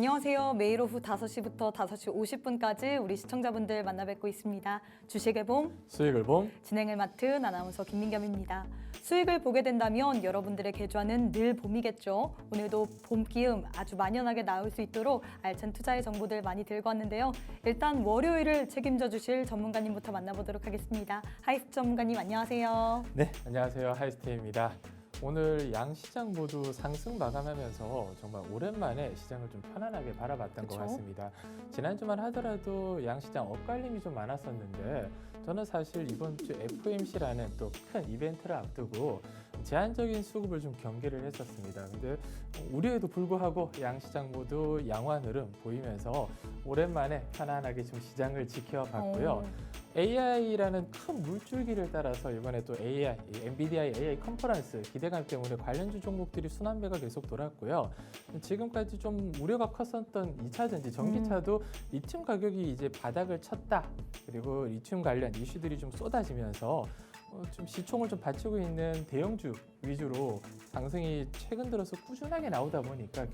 안녕하세요. 매일 오후 5시부터 5시 50분까지 우리 시청자분들 만나 뵙고 있습니다. 주식의 봄, 수익을 봄. 진행을 맡은 아나운서 김민겸입니다. 수익을 보게 된다면 여러분들의 계좌는 늘 봄이겠죠. 오늘도 봄 기움 아주 만연하게 나올 수 있도록 알찬 투자의 정보들 많이 들고 왔는데요. 일단 월요일을 책임져 주실 전문가님부터 만나보도록 하겠습니다. 하이스트 전문가님 안녕하세요. 네, 안녕하세요. 하이스테입니다. 오늘 양시장 모두 상승 마감하면서 정말 오랜만에 시장을 좀 편안하게 바라봤던 것 같습니다. 지난주만 하더라도 양시장 엇갈림이 좀 많았었는데 저는 사실 이번 주 FOMC라는 또 큰 이벤트를 앞두고 제한적인 수급을 좀 경계를 했었습니다. 근데 우려에도 불구하고 양시장 모두 양호한 흐름 보이면서 오랜만에 편안하게 좀 시장을 지켜봤고요. AI라는 큰 물줄기를 따라서 이번에 또 AI, 엔비디아의 AI 컨퍼런스 기대감 때문에 관련주 종목들이 순환매가 계속 돌았고요. 지금까지 좀 우려가 컸었던 2차 전지, 전기차도 리튬 가격이 이제 바닥을 쳤다. 그리고 리튬 관련 이슈들이 좀 쏟아지면서 좀 시총을 좀 받치고 있는 대형주 위주로 상승이 최근 들어서 꾸준하게 나오다 보니까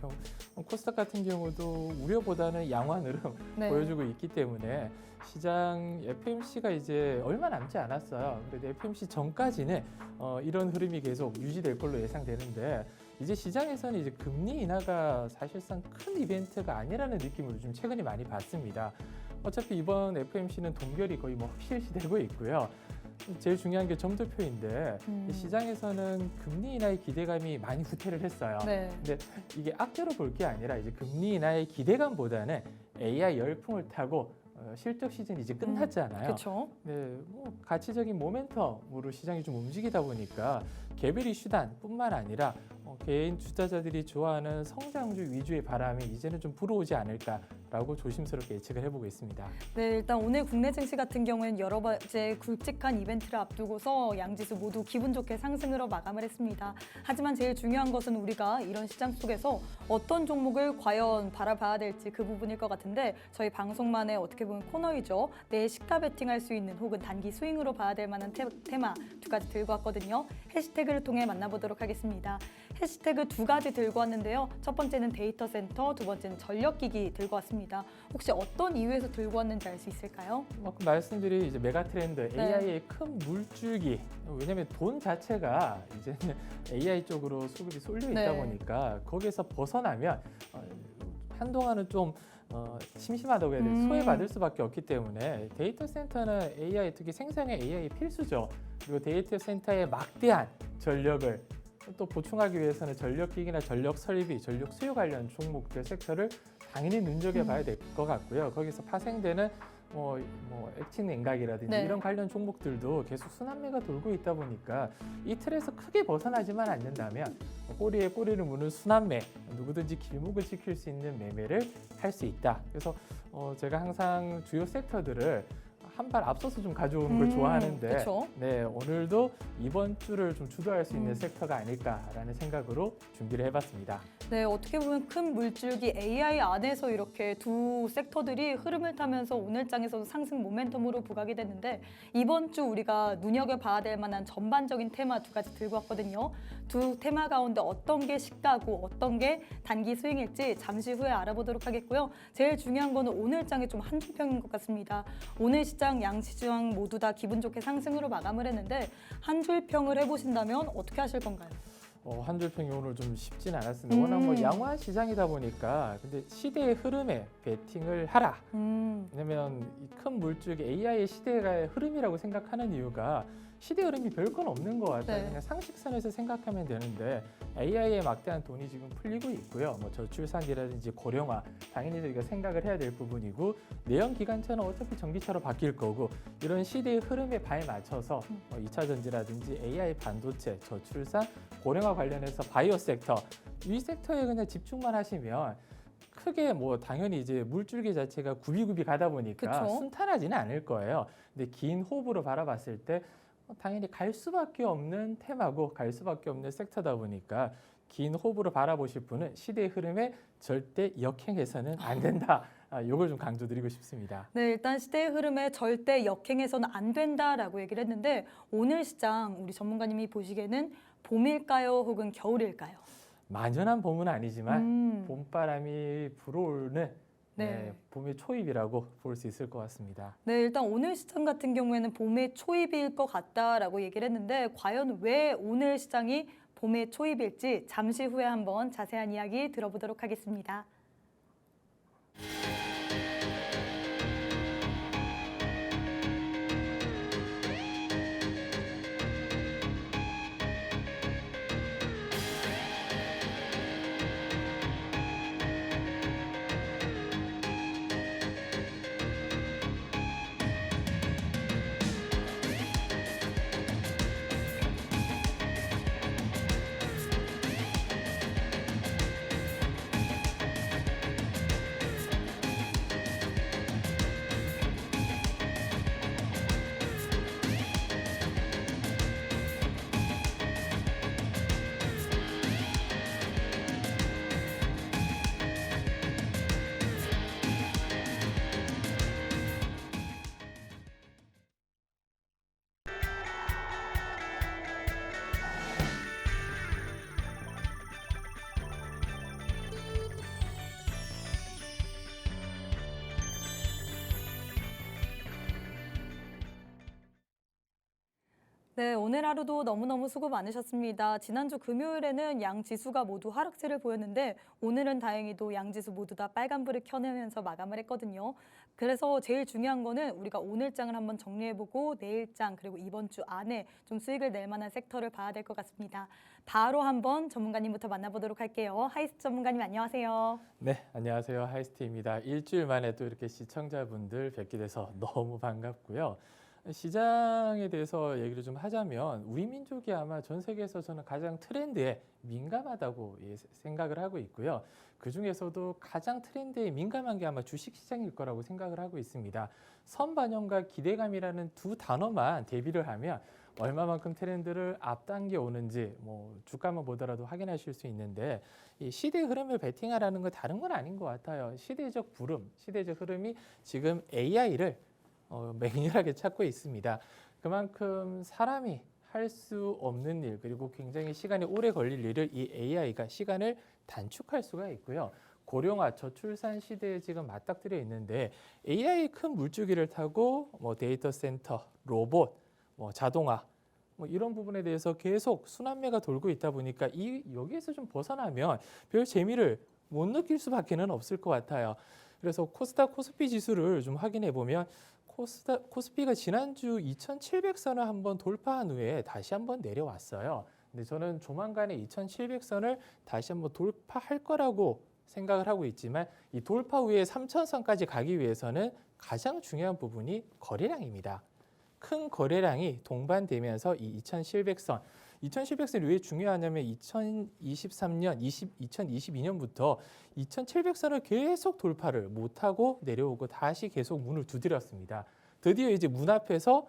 코스닥 같은 경우도 우려보다는 양호한 흐름 보여주고 있기 때문에 시장 FOMC가 이제 얼마 남지 않았어요. 그래도 FOMC 전까지는 이런 흐름이 계속 유지될 걸로 예상되는데 이제 시장에서는 이제 금리 인하가 사실상 큰 이벤트가 아니라는 느낌을 좀 최근에 많이 받습니다. 어차피 이번 FOMC는 동결이 거의 확실시되고 있고요. 제일 중요한 게 점도표인데 시장에서는 금리 인하의 기대감이 많이 후퇴를 했어요. 근데 이게 악재로 볼 게 아니라 이제 금리 인하의 기대감보다는 AI 열풍을 타고 실적 시즌이 이제 끝났잖아요. 그렇죠. 네, 가치적인 모멘텀으로 시장이 좀 움직이다 보니까 개별 이슈단뿐만 아니라 개인 투자자들이 좋아하는 성장주 위주의 바람이 이제는 좀 불어오지 않을까라고 조심스럽게 예측을 해보고 있습니다. 네, 일단 오늘 국내 증시 같은 경우에는 여러 번째 굵직한 이벤트를 앞두고서 양지수 모두 기분 좋게 상승으로 마감을 했습니다. 하지만 제일 중요한 것은 우리가 이런 시장 속에서 어떤 종목을 과연 바라봐야 될지 그 부분일 것 같은데 저희 방송만의 어떻게 보면 코너이죠. 내일 시가 베팅할 수 있는 혹은 단기 스윙으로 봐야 될 만한 테마 두 가지 들고 왔거든요. 해시태그를 통해 만나보도록 하겠습니다. 해시태그 두 가지 들고 왔는데요. 첫 번째는 데이터 센터, 두 번째는 전력기기 들고 왔습니다. 혹시 어떤 이유에서 들고 왔는지 알 수 있을까요? 말씀드린 이제 메가 트렌드, AI의 큰 물줄기. 왜냐하면 돈 자체가 이제 AI 쪽으로 수급이 쏠려 있다 보니까 거기에서 벗어나면 한동안은 좀 심심하다고 해야 돼요. 소외받을 수밖에 없기 때문에 데이터 센터는 AI, 특히 생성의 AI 필수죠. 그리고 데이터 센터의 막대한 전력을 또 보충하기 위해서는 전력기기나 전력 설비, 전력 수요 관련 종목들 섹터를 당연히 눈여겨봐야 될 것 같고요. 거기서 파생되는 액틴 냉각이라든지 이런 관련 종목들도 계속 순환매가 돌고 있다 보니까 이 틀에서 크게 벗어나지만 않는다면 꼬리에 꼬리를 무는 순환매, 누구든지 길목을 지킬 수 있는 매매를 할 수 있다. 그래서 제가 항상 주요 섹터들을 한 발 앞서서 좀 가져오는 걸 좋아하는데 네, 오늘도 이번 주를 좀 주도할 수 있는 섹터가 아닐까라는 생각으로 준비를 해봤습니다. 네, 어떻게 보면 큰 물줄기 AI 안에서 이렇게 두 섹터들이 흐름을 타면서 오늘 장에서도 상승 모멘텀으로 부각이 됐는데 이번 주 우리가 눈여겨봐야 될 만한 전반적인 테마 두 가지 들고 왔거든요. 두 테마 가운데 어떤 게 시가고 어떤 게 단기 스윙일지 잠시 후에 알아보도록 하겠고요. 제일 중요한 거는 오늘 장이 좀 한줄평인 것 같습니다. 오늘 시장 양시장 모두 다 기분 좋게 상승으로 마감을 했는데 한 줄평을 해보신다면 어떻게 하실 건가요? 한 줄평이 오늘 좀 쉽지는 않았습니다. 워낙 양호한 시장이다 보니까 근데 시대의 흐름에 베팅을 하라. 왜냐면 이 큰 물줄기 AI의 시대의 흐름이라고 생각하는 이유가 시대 흐름이 별건 없는 것 같아요. 그냥 상식선에서 생각하면 되는데 AI에 막대한 돈이 지금 풀리고 있고요. 저출산이라든지 고령화 당연히 우리가 생각을 해야 될 부분이고 내연 기관차는 어차피 전기차로 바뀔 거고 이런 시대의 흐름에 발맞춰서 2차 전지라든지 AI 반도체, 저출산, 고령화 관련해서 바이오 섹터 이 섹터에 그냥 집중만 하시면 크게 당연히 이제 물줄기 자체가 굽이굽이 가다 보니까 순탄하지는 않을 거예요. 근데 긴 호흡으로 바라봤을 때 당연히 갈 수밖에 없는 테마고 갈 수밖에 없는 섹터다 보니까 긴 호흡으로 바라보실 분은 시대의 흐름에 절대 역행해서는 안 된다. 이걸 좀 강조드리고 싶습니다. 네, 일단 시대의 흐름에 절대 역행해서는 안 된다라고 얘기를 했는데 오늘 시장 우리 전문가님이 보시기에는 봄일까요? 혹은 겨울일까요? 만연한 봄은 아니지만 봄바람이 불어오는 네. 봄의 초입이라고 볼 수 있을 것 같습니다. 네, 일단 오늘 시장 같은 경우에는 봄의 초입일 것 같다라고 얘기를 했는데 과연 왜 오늘 시장이 봄의 초입일지 잠시 후에 한번 자세한 이야기 들어보도록 하겠습니다. 네, 오늘 하루도 너무너무 수고 많으셨습니다. 지난주 금요일에는 양 지수가 모두 하락세를 보였는데 오늘은 다행히도 양 지수 모두 다 빨간불을 켜내면서 마감을 했거든요. 그래서 제일 중요한 거는 우리가 오늘장을 한번 정리해보고 내일장 그리고 이번 주 안에 좀 수익을 낼 만한 섹터를 봐야 될 것 같습니다. 바로 한번 전문가님부터 만나보도록 할게요. 하이스트 전문가님 안녕하세요. 네, 안녕하세요. 하이스트입니다. 일주일 만에 또 이렇게 시청자분들 뵙게 돼서 너무 반갑고요. 시장에 대해서 얘기를 좀 하자면 우리 민족이 아마 전 세계에서 저는 가장 트렌드에 민감하다고 생각을 하고 있고요. 그중에서도 가장 트렌드에 민감한 게 아마 주식시장일 거라고 생각을 하고 있습니다. 선반영과 기대감이라는 두 단어만 대비를 하면 얼마만큼 트렌드를 앞당겨 오는지 주가만 보더라도 확인하실 수 있는데 이 시대 흐름을 베팅하라는 건 다른 건 아닌 것 같아요. 시대적 부름, 시대적 흐름이 지금 AI를 맹렬하게 찾고 있습니다. 그만큼 사람이 할 수 없는 일 그리고 굉장히 시간이 오래 걸릴 일을 이 AI가 시간을 단축할 수가 있고요. 고령화, 저출산 시대에 지금 맞닥뜨려 있는데 AI 큰 물줄기를 타고 데이터 센터, 로봇, 자동화 이런 부분에 대해서 계속 순환매가 돌고 있다 보니까 여기에서 좀 벗어나면 별 재미를 못 느낄 수밖에는 없을 것 같아요. 그래서 코스닥 코스피 지수를 좀 확인해 보면 코스피가 지난주 2,700선을 한번 돌파한 후에 다시 한번 내려왔어요. 근데 저는 조만간에 2,700선을 다시 한번 돌파할 거라고 생각을 하고 있지만 이 돌파 후에 3,000선까지 가기 위해서는 가장 중요한 부분이 거래량입니다. 큰 거래량이 동반되면서 이 2,700선이 왜 중요하냐면 2023년, 2022년부터 2,700선을 계속 돌파를 못하고 내려오고 다시 계속 문을 두드렸습니다. 드디어 이제 문 앞에서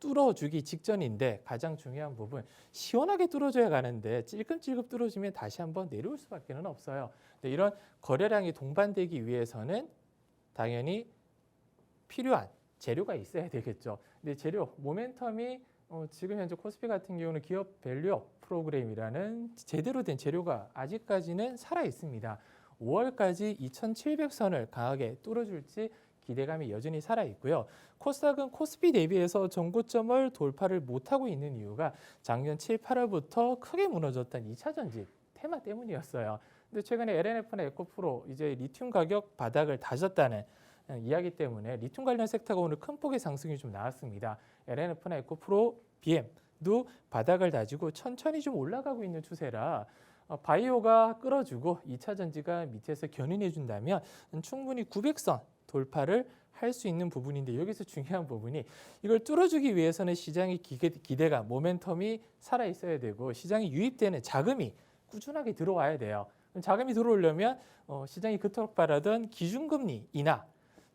뚫어주기 직전인데 가장 중요한 부분 시원하게 뚫어줘야 가는데 찔끔찔끔 뚫어주면 다시 한번 내려올 수밖에 없어요. 근데 이런 거래량이 동반되기 위해서는 당연히 필요한 재료가 있어야 되겠죠. 근데 재료, 모멘텀이 지금 현재 코스피 같은 경우는 기업 밸류업 프로그램이라는 제대로 된 재료가 아직까지는 살아 있습니다. 5월까지 2,700선을 강하게 뚫어줄지 기대감이 여전히 살아 있고요. 코스닥은 코스피 대비해서 전고점을 돌파를 못하고 있는 이유가 작년 7, 8월부터 크게 무너졌던 2차 전지 테마 때문이었어요. 근데 최근에 LNF나 에코프로 이제 리튬 가격 바닥을 다졌다는 이야기 때문에 리튬 관련 섹터가 오늘 큰 폭의 상승이 좀 나왔습니다. LNF나 에코프로, BM도 바닥을 다지고 천천히 좀 올라가고 있는 추세라 바이오가 끌어주고 2차 전지가 밑에서 견인해 준다면 충분히 900선 돌파를 할 수 있는 부분인데 여기서 중요한 부분이 이걸 뚫어주기 위해서는 시장의 기대감, 모멘텀이 살아있어야 되고 시장에 유입되는 자금이 꾸준하게 들어와야 돼요. 자금이 들어오려면 시장이 그토록 바라던 기준금리 인하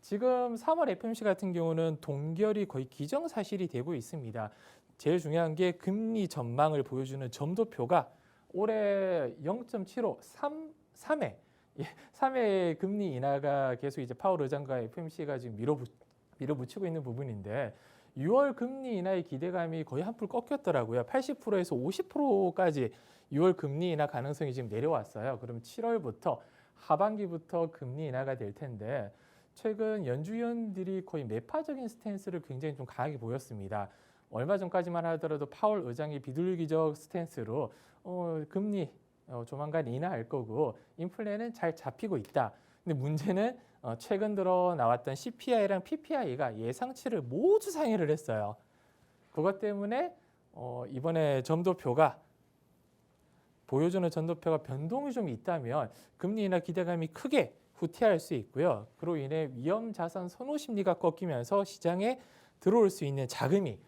지금 3월 FOMC 같은 경우는 동결이 거의 기정사실이 되고 있습니다. 제일 중요한 게 금리 전망을 보여주는 점도표가 올해 0.75, 3회 금리 인하가 계속 이제 파월 의장과 FOMC가 지금 밀어붙이고 있는 부분인데 6월 금리 인하의 기대감이 거의 한풀 꺾였더라고요. 80%에서 50%까지 6월 금리 인하 가능성이 지금 내려왔어요. 그럼 7월부터 하반기부터 금리 인하가 될 텐데 최근 연준위원들이 거의 매파적인 스탠스를 굉장히 좀 강하게 보였습니다. 얼마 전까지만 하더라도 파월 의장이 비둘기적 스탠스로 금리 조만간 인하할 거고 인플레는 잘 잡히고 있다. 근데 문제는 최근 들어 나왔던 CPI랑 PPI가 예상치를 모두 상회를 했어요. 그것 때문에 이번에 점도표가 보여주는 점도표가 변동이 좀 있다면 금리 인하 기대감이 크게 후퇴할 수 있고요. 그로 인해 위험 자산 선호 심리가 꺾이면서 시장에 들어올 수 있는 자금이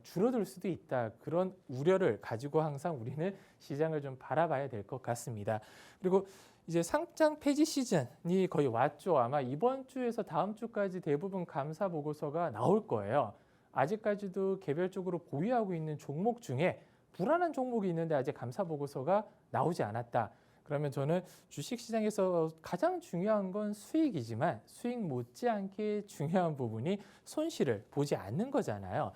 줄어들 수도 있다. 그런 우려를 가지고 항상 우리는 시장을 좀 바라봐야 될 것 같습니다. 그리고 이제 상장 폐지 시즌이 거의 왔죠. 아마 이번 주에서 다음 주까지 대부분 감사 보고서가 나올 거예요. 아직까지도 개별적으로 보유하고 있는 종목 중에 불안한 종목이 있는데 아직 감사 보고서가 나오지 않았다. 그러면 저는 주식시장에서 가장 중요한 건 수익이지만 수익 못지않게 중요한 부분이 손실을 보지 않는 거잖아요.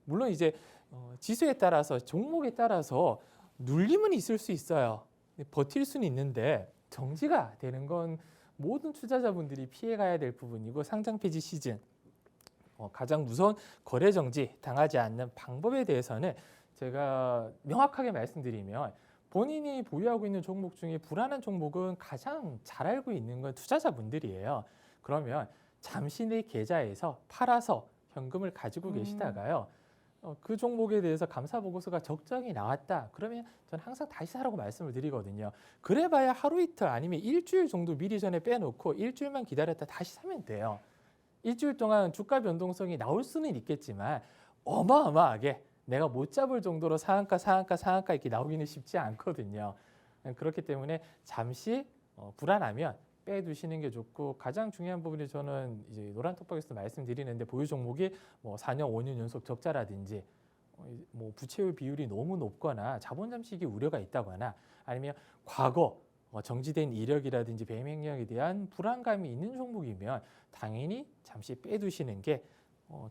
물론 이제 지수에 따라서 종목에 따라서 눌림은 있을 수 있어요. 버틸 수는 있는데 정지가 되는 건 모든 투자자분들이 피해가야 될 부분이고 상장 폐지 시즌 가장 무서운 거래 정지 당하지 않는 방법에 대해서는 제가 명확하게 말씀드리면 본인이 보유하고 있는 종목 중에 불안한 종목은 가장 잘 알고 있는 건 투자자분들이에요. 그러면 잠시 내 계좌에서 팔아서 현금을 가지고 계시다가요. 그 종목에 대해서 감사 보고서가 적정히 나왔다. 그러면 저는 항상 다시 사라고 말씀을 드리거든요. 그래봐야 하루 이틀 아니면 일주일 정도 미리 전에 빼놓고 일주일만 기다렸다 다시 사면 돼요. 일주일 동안 주가 변동성이 나올 수는 있겠지만 어마어마하게 내가 못 잡을 정도로 상한가 이렇게 나오기는 쉽지 않거든요. 그렇기 때문에 잠시 불안하면 빼두시는 게 좋고 가장 중요한 부분이 저는 이제 노란톡방에서 말씀드리는데 보유 종목이 뭐 4년, 5년 연속 적자라든지 뭐 부채율 비율이 너무 높거나 자본 잠식이 우려가 있다거나 아니면 과거 정지된 이력이라든지 배명령에 대한 불안감이 있는 종목이면 당연히 잠시 빼두시는 게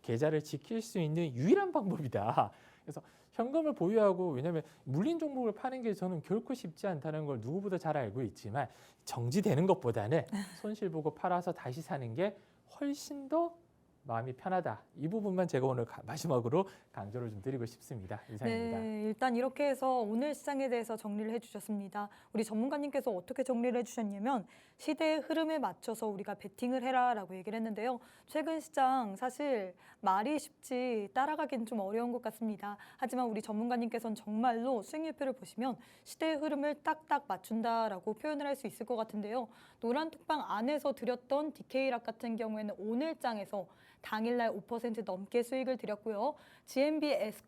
계좌를 지킬 수 있는 유일한 방법이다. 그래서 현금을 보유하고 왜냐하면 물린 종목을 파는 게 저는 결코 쉽지 않다는 걸 누구보다 잘 알고 있지만 정지되는 것보다는 손실 보고 팔아서 다시 사는 게 훨씬 더 마음이 편하다. 이 부분만 제가 오늘 마지막으로 강조를 좀 드리고 싶습니다. 이상입니다. 네, 일단 이렇게 해서 오늘 시장에 대해서 정리를 해주셨습니다. 우리 전문가님께서 어떻게 정리를 해주셨냐면 시대의 흐름에 맞춰서 우리가 베팅을 해라라고 얘기를 했는데요. 최근 시장 사실 말이 쉽지 따라가기는 좀 어려운 것 같습니다. 하지만 우리 전문가님께서는 정말로 수익률표를 보시면 시대의 흐름을 딱딱 맞춘다라고 표현을 할 수 있을 것 같은데요. 노란톡방 안에서 드렸던 DK락 같은 경우에는 오늘 장에서 당일날 5% 넘게 수익을 드렸고요. GMBS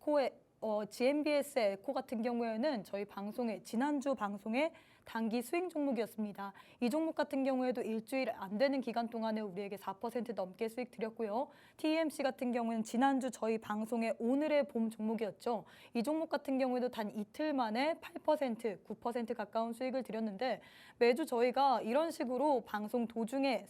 에코 같은 경우에는 저희 방송에 지난주 방송에 단기 수익 종목이었습니다. 이 종목 같은 경우에도 일주일 안 되는 기간 동안에 우리에게 4% 넘게 수익 드렸고요. TMC 같은 경우는 지난주 저희 방송에 오늘의 봄 종목이었죠. 이 종목 같은 경우에도 단 이틀 만에 8%, 9% 가까운 수익을 드렸는데 매주 저희가 이런 식으로 방송 도중에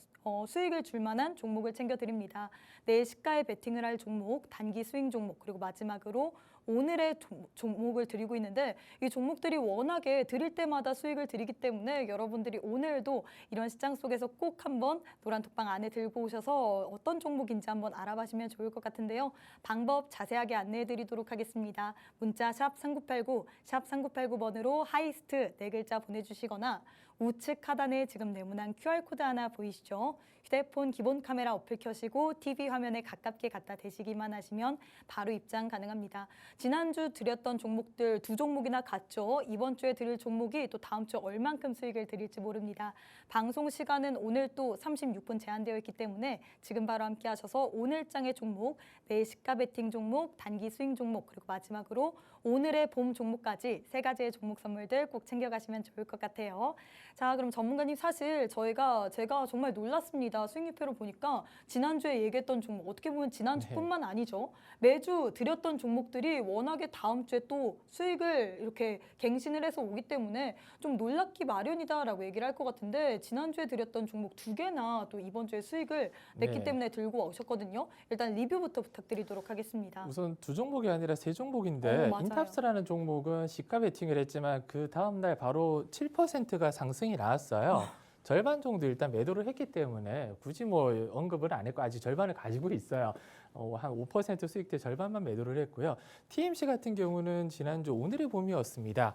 수익을 줄 만한 종목을 챙겨드립니다. 내일 시가에 베팅을 할 종목, 단기 수익 종목, 그리고 마지막으로 오늘의 종목을 드리고 있는데 이 종목들이 워낙에 드릴 때마다 수익을 드리기 때문에 여러분들이 오늘도 이런 시장 속에서 꼭 한번 노란톡방 안에 들고 오셔서 어떤 종목인지 한번 알아봐시면 좋을 것 같은데요. 방법 자세하게 안내해 드리도록 하겠습니다. 문자 샵 3989, 샵 3989번으로 하이스트 4글자 보내주시거나 우측 하단에 지금 네모난 QR코드 하나 보이시죠? 휴대폰 기본 카메라 어플 켜시고 TV 화면에 가깝게 갖다 대시기만 하시면 바로 입장 가능합니다. 지난주 드렸던 종목들 2종목이나 같죠? 이번 주에 드릴 종목이 또 다음 주 얼만큼 수익을 드릴지 모릅니다. 방송 시간은 오늘 또 36분 제한되어 있기 때문에 지금 바로 함께 하셔서 오늘 장의 종목, 내일 시가 베팅 종목, 단기 수익 종목, 그리고 마지막으로 오늘의 봄 종목까지 3가지의 종목 선물들 꼭 챙겨가시면 좋을 것 같아요. 자, 그럼 전문가님 사실 제가 정말 놀랐습니다. 수익률표를 보니까 지난주에 얘기했던 종목 어떻게 보면 지난주뿐만 아니죠. 매주 드렸던 종목들이 워낙에 다음 주에 또 수익을 이렇게 갱신을 해서 오기 때문에 좀 놀랍기 마련이다라고 얘기를 할 것 같은데 지난주에 드렸던 종목 2개나 또 이번 주에 수익을 냈기 때문에 들고 오셨거든요. 일단 리뷰부터 부탁드리도록 하겠습니다. 우선 2종목이 아니라 3종목인데 맞아요. 펜탑스라는 종목은 시가 베팅을 했지만 그 다음 날 바로 7%가 상승이 나왔어요. 절반 정도 일단 매도를 했기 때문에 굳이 뭐 언급을 안 했고 아직 절반을 가지고 있어요. 한 5% 수익대 절반만 매도를 했고요. TMC 같은 경우는 지난주 오늘의 봄이었습니다.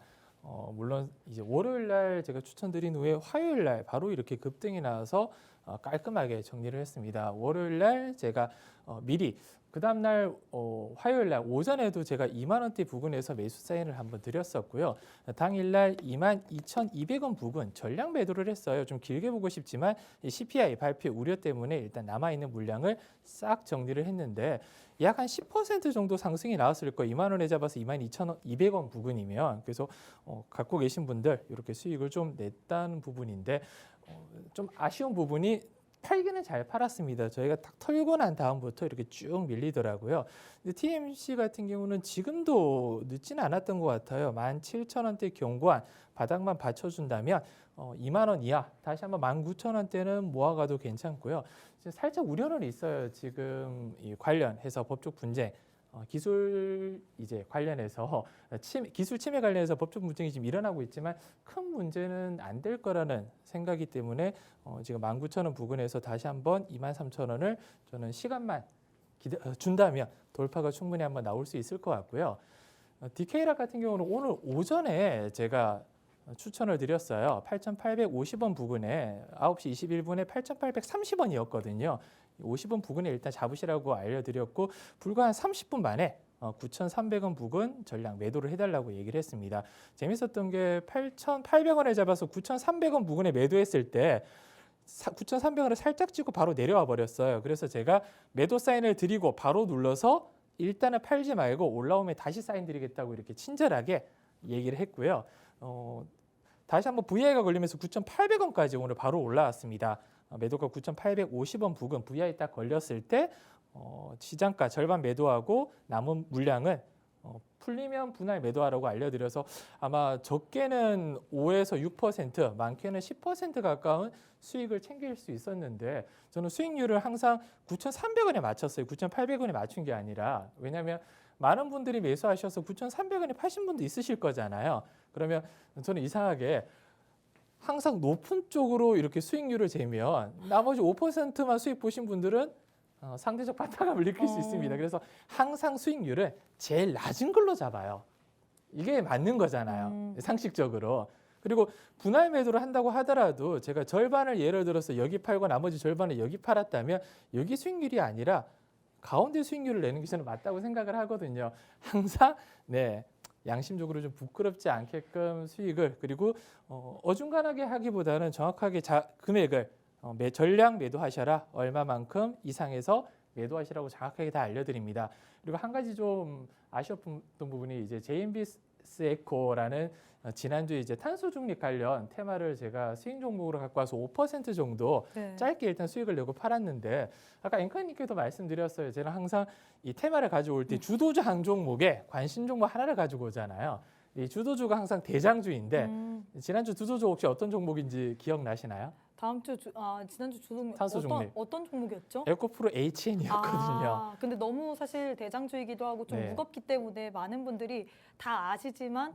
물론 이제 월요일 날 제가 추천드린 후에 화요일 날 바로 이렇게 급등이 나와서 깔끔하게 정리를 했습니다. 월요일 날 제가 미리 그 다음 날 화요일 날 오전에도 제가 2만 원대 부근에서 매수 사인을 한번 드렸었고요. 당일 날 22,200원 부근 전량 매도를 했어요. 좀 길게 보고 싶지만 이 CPI 발표 우려 때문에 일단 남아 있는 물량을 싹 정리를 했는데 약 한 10% 정도 상승이 나왔을 거예요. 2만 원에 잡아서 22,200원 부근이면 그래서 갖고 계신 분들 이렇게 수익을 좀 냈다는 부분인데 좀 아쉬운 부분이 팔기는 잘 팔았습니다. 저희가 딱 털고 난 다음부터 이렇게 쭉 밀리더라고요. 근데 TMC 같은 경우는 지금도 늦지는 않았던 것 같아요. 17,000원대 경고한 바닥만 받쳐준다면 2만 원 이하 다시 한번 19,000원대는 모아가도 괜찮고요. 살짝 우려는 있어요. 지금 이 관련해서 법적 분쟁. 기술 이제 관련해서 기술 침해 관련해서 법적 분쟁이 지금 일어나고 있지만 큰 문제는 안 될 거라는 생각이 때문에 지금 19,000원 부근에서 다시 한번 23,000원을 저는 시간만 준다면 돌파가 충분히 한번 나올 수 있을 것 같고요. DK락 같은 경우는 오늘 오전에 제가 추천을 드렸어요. 8,850원 부근에 9시 21분에 8,830원이었거든요. 50원 부근에 일단 잡으시라고 알려드렸고 불과 한 30분 만에 9,300원 부근 전량 매도를 해달라고 얘기를 했습니다. 재밌었던 게 8,800원에 잡아서 9,300원 부근에 매도했을 때 9,300원을 살짝 찍고 바로 내려와 버렸어요. 그래서 제가 매도 사인을 드리고 바로 눌러서 일단은 팔지 말고 올라오면 다시 사인 드리겠다고 이렇게 친절하게 얘기를 했고요. 다시 한번 VI가 걸리면서 9,800원까지 오늘 바로 올라왔습니다. 매도가 9,850원 부근 VI 딱 걸렸을 때 시장가 절반 매도하고 남은 물량은 풀리면 분할 매도하라고 알려드려서 아마 적게는 5에서 6%, 많게는 10% 가까운 수익을 챙길 수 있었는데 저는 수익률을 항상 9,300원에 맞췄어요. 9,800원에 맞춘 게 아니라 왜냐하면 많은 분들이 매수하셔서 9,300원에 파신 분도 있으실 거잖아요. 그러면 저는 이상하게 항상 높은 쪽으로 이렇게 수익률을 재면 나머지 5%만 수익 보신 분들은 상대적 바타감을 느낄 수 있습니다. 그래서 항상 수익률은 제일 낮은 걸로 잡아요. 이게 맞는 거잖아요. 상식적으로. 그리고 분할 매도를 한다고 하더라도 제가 절반을 예를 들어서 여기 팔고 나머지 절반을 여기 팔았다면 여기 수익률이 아니라 가운데 수익률을 내는 게 저는 맞다고 생각을 하거든요. 항상 양심적으로 좀 부끄럽지 않게끔 수익을 그리고 어중간하게 하기보다는 정확하게 금액을 전량 매도하셔라 얼마만큼 이상해서 매도하시라고 정확하게 다 알려드립니다. 그리고 한 가지 좀 아쉬웠던 부분이 이제 JMBS 에코라는 지난주에 이제 탄소 중립 관련 테마를 제가 수익 종목으로 갖고 와서 5% 정도 짧게 일단 수익을 내고 팔았는데 아까 앵커님께도 말씀드렸어요. 제가 항상 이 테마를 가져올 때 주도주 한 종목에 관심 종목 하나를 가지고 오잖아요. 이 주도주가 항상 대장주인데 지난주 주도주 혹시 어떤 종목인지 기억나시나요? 지난주 주동 탄소 중립. 어떤 종목이었죠? 에코프로 HN이었거든요. 근데 너무 사실 대장주이기도 하고 좀 무겁기 때문에 많은 분들이 다 아시지만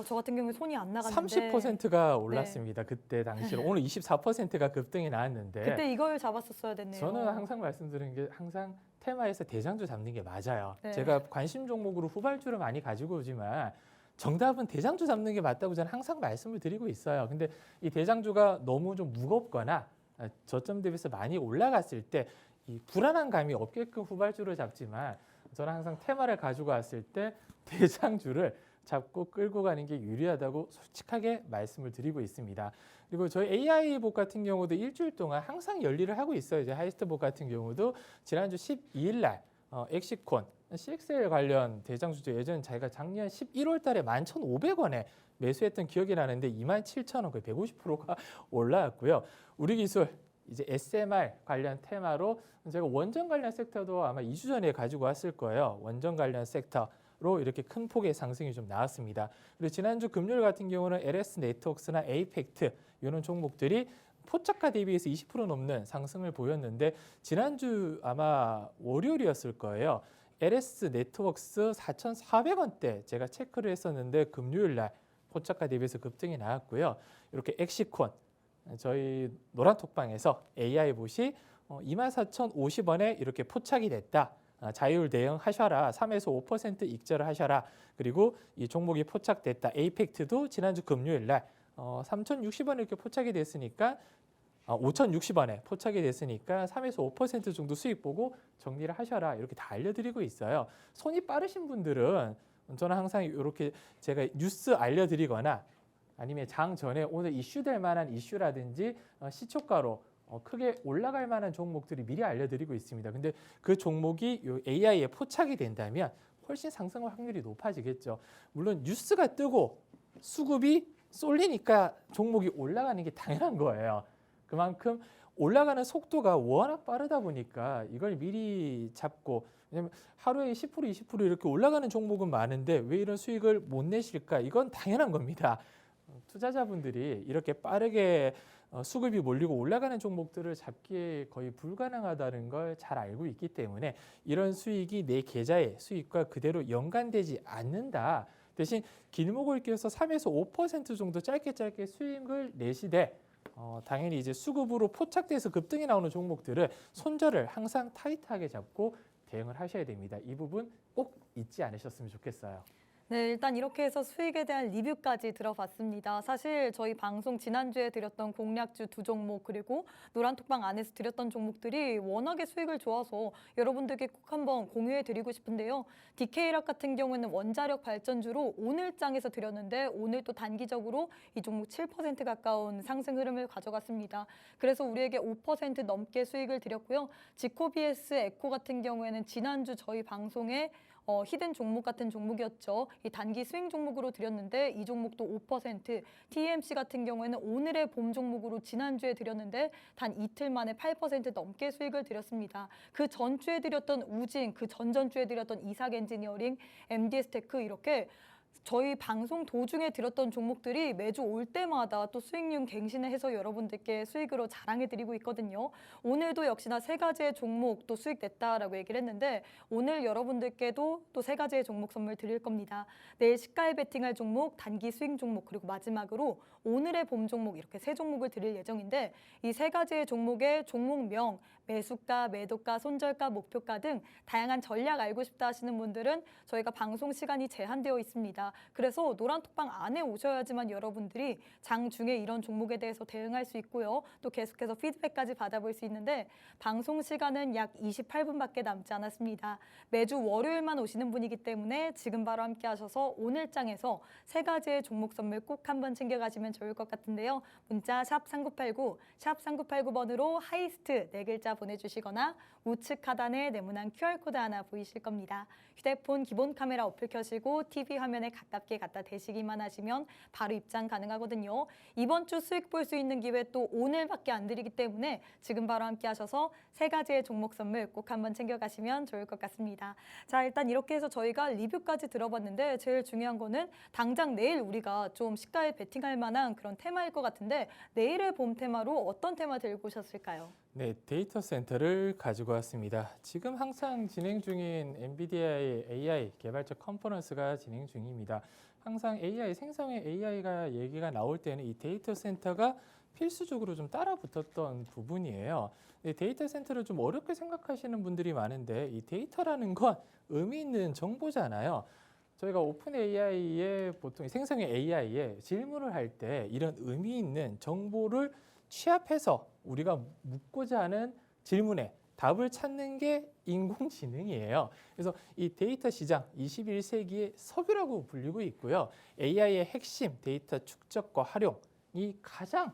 저 같은 경우에 손이 안 나갔는데 30%가 올랐습니다. 그때 당시로 오늘 24%가 급등이 나왔는데 그때 이걸 잡았었어야 됐네요. 저는 항상 말씀드리는 게 항상 테마에서 대장주 잡는 게 맞아요. 제가 관심 종목으로 후발주를 많이 가지고 오지만 정답은 대장주 잡는 게 맞다고 저는 항상 말씀을 드리고 있어요. 근데 이 대장주가 너무 좀 무겁거나 저점 대비해서 많이 올라갔을 때 이 불안한 감이 없게끔 후발주를 잡지만 저는 항상 테마를 가지고 왔을 때 대장주를 잡고 끌고 가는 게 유리하다고 솔직하게 말씀을 드리고 있습니다. 그리고 저희 AI복 같은 경우도 일주일 동안 항상 열일을 하고 있어요. 이제 하이스트복 같은 경우도 지난주 12일 날 엑시콘 CXL 관련 대장주죠. 예전 저희가 작년 11월 달에 11,500원에 매수했던 기억이 나는데 27,000원, 거의 150%가 올라왔고요. 우리 기술 이제 SMR 관련 테마로 제가 원전 관련 섹터도 아마 2주 전에 가지고 왔을 거예요. 원전 관련 섹터로 이렇게 큰 폭의 상승이 좀 나왔습니다. 그리고 지난주 금요일 같은 경우는 LS 네트워크스나 에이펙트 이런 종목들이 포착가 대비해서 20% 넘는 상승을 보였는데 지난주 아마 월요일이었을 거예요. LS 네트워크스 4,400원대 제가 체크를 했었는데 금요일 날 포착가 대비해서 급등이 나왔고요. 이렇게 엑시콘 저희 노란톡방에서 AI봇이 24,050원에 이렇게 포착이 됐다. 자율 대응하셔라. 3에서 5% 익절을 하셔라. 그리고 이 종목이 포착됐다. 에이펙트도 지난주 금요일 날 3,060원에 이렇게 포착이 됐으니까 5,060원에 포착이 됐으니까 3에서 5% 정도 수익 보고 정리를 하셔라. 이렇게 다 알려드리고 있어요. 손이 빠르신 분들은 저는 항상 이렇게 제가 뉴스 알려드리거나 아니면 장 전에 오늘 이슈될 만한 이슈라든지 시초가로 크게 올라갈 만한 종목들이 미리 알려드리고 있습니다. 근데 그 종목이 요 AI에 포착이 된다면 훨씬 상승할 확률이 높아지겠죠. 물론 뉴스가 뜨고 수급이 쏠리니까 종목이 올라가는 게 당연한 거예요. 그만큼 올라가는 속도가 워낙 빠르다 보니까 이걸 미리 잡고 왜냐면 하루에 10% 20% 이렇게 올라가는 종목은 많은데 왜 이런 수익을 못 내실까? 이건 당연한 겁니다. 투자자분들이 이렇게 빠르게 수급이 몰리고 올라가는 종목들을 잡기 거의 불가능하다는 걸 잘 알고 있기 때문에 이런 수익이 내 계좌의 수익과 그대로 연관되지 않는다. 대신 길목을 끼워서 3에서 5% 정도 짧게 수익을 내시되 당연히 이제 수급으로 포착돼서 급등이 나오는 종목들을 손절을 항상 타이트하게 잡고 대응을 하셔야 됩니다. 이 부분 꼭 잊지 않으셨으면 좋겠어요. 네, 일단 이렇게 해서 수익에 대한 리뷰까지 들어봤습니다. 사실 저희 방송 지난주에 드렸던 공략주 두 종목 그리고 노란톡방 안에서 드렸던 종목들이 워낙에 수익을 줘서 여러분들께 꼭 한번 공유해드리고 싶은데요. DK락 같은 경우에는 원자력 발전주로 오늘장에서 드렸는데 오늘 또 단기적으로 이 종목 7% 가까운 상승 흐름을 가져갔습니다. 그래서 우리에게 5% 넘게 수익을 드렸고요. 지코비에스 에코 같은 경우에는 지난주 저희 방송에 히든 종목 같은 종목이었죠. 이 단기 스윙 종목으로 드렸는데 이 종목도 5%, TMC 같은 경우에는 오늘의 봄 종목으로 지난주에 드렸는데 단 이틀 만에 8% 넘게 수익을 드렸습니다. 그 전주에 드렸던 우진, 그 전전주에 드렸던 이삭 엔지니어링, MD스테크 이렇게 저희 방송 도중에 드렸던 종목들이 매주 올 때마다 또 수익률 갱신을 해서 여러분들께 수익으로 자랑해드리고 있거든요. 오늘도 역시나 세 가지의 종목 또 수익됐다라고 얘기를 했는데 오늘 여러분들께도 또 세 가지의 종목 선물 드릴 겁니다. 내일 시가에 베팅할 종목, 단기 수익 종목 그리고 마지막으로 오늘의 봄 종목 이렇게 세 종목을 드릴 예정인데 이 세 가지의 종목의 종목명, 매수가, 매도가, 손절가, 목표가 등 다양한 전략 알고 싶다 하시는 분들은 저희가 방송 시간이 제한되어 있습니다. 그래서 노란톡방 안에 오셔야지만 여러분들이 장중에 이런 종목에 대해서 대응할 수 있고요. 또 계속해서 피드백까지 받아볼 수 있는데 방송 시간은 약 28분밖에 남지 않았습니다. 매주 월요일만 오시는 분이기 때문에 지금 바로 함께 하셔서 오늘장에서 세 가지의 종목 선물 꼭 한번 챙겨가시면 좋을 것 같은데요. 문자 샵 3989, 샵 3989번으로 하이스트 4글자 보내주시거나 우측 하단에 네모난 QR코드 하나 보이실 겁니다. 휴대폰 기본 카메라 어플 켜시고 TV 화면에 가깝게 갖다 대시기만 하시면 바로 입장 가능하거든요. 이번 주 수익 볼 수 있는 기회 또 오늘밖에 안 드리기 때문에 지금 바로 함께 하셔서 세 가지의 종목 선물 꼭 한번 챙겨가시면 좋을 것 같습니다. 자, 일단 이렇게 해서 저희가 리뷰까지 들어봤는데 제일 중요한 거는 당장 내일 우리가 좀 시가에 베팅할 만한 그런 테마일 것 같은데 내일의 봄 테마로 어떤 테마 들고 오셨을까요? 네, 데이터 센터를 가지고 왔습니다. 지금 항상 진행 중인 엔비디아의 AI 개발자 컨퍼런스가 진행 중입니다. 항상 AI, 생성의 AI가 얘기가 나올 때는 이 데이터 센터가 필수적으로 좀 따라 붙었던 부분이에요. 데이터 센터를 좀 어렵게 생각하시는 분들이 많은데 이 데이터라는 건 의미 있는 정보잖아요. 저희가 오픈 AI에 보통 생성의 AI에 질문을 할 때 이런 의미 있는 정보를 취합해서 우리가 묻고자 하는 질문에 답을 찾는 게 인공지능이에요. 그래서 이 데이터 시장 21세기의 석유라고 불리고 있고요. AI의 핵심 데이터 축적과 활용이 가장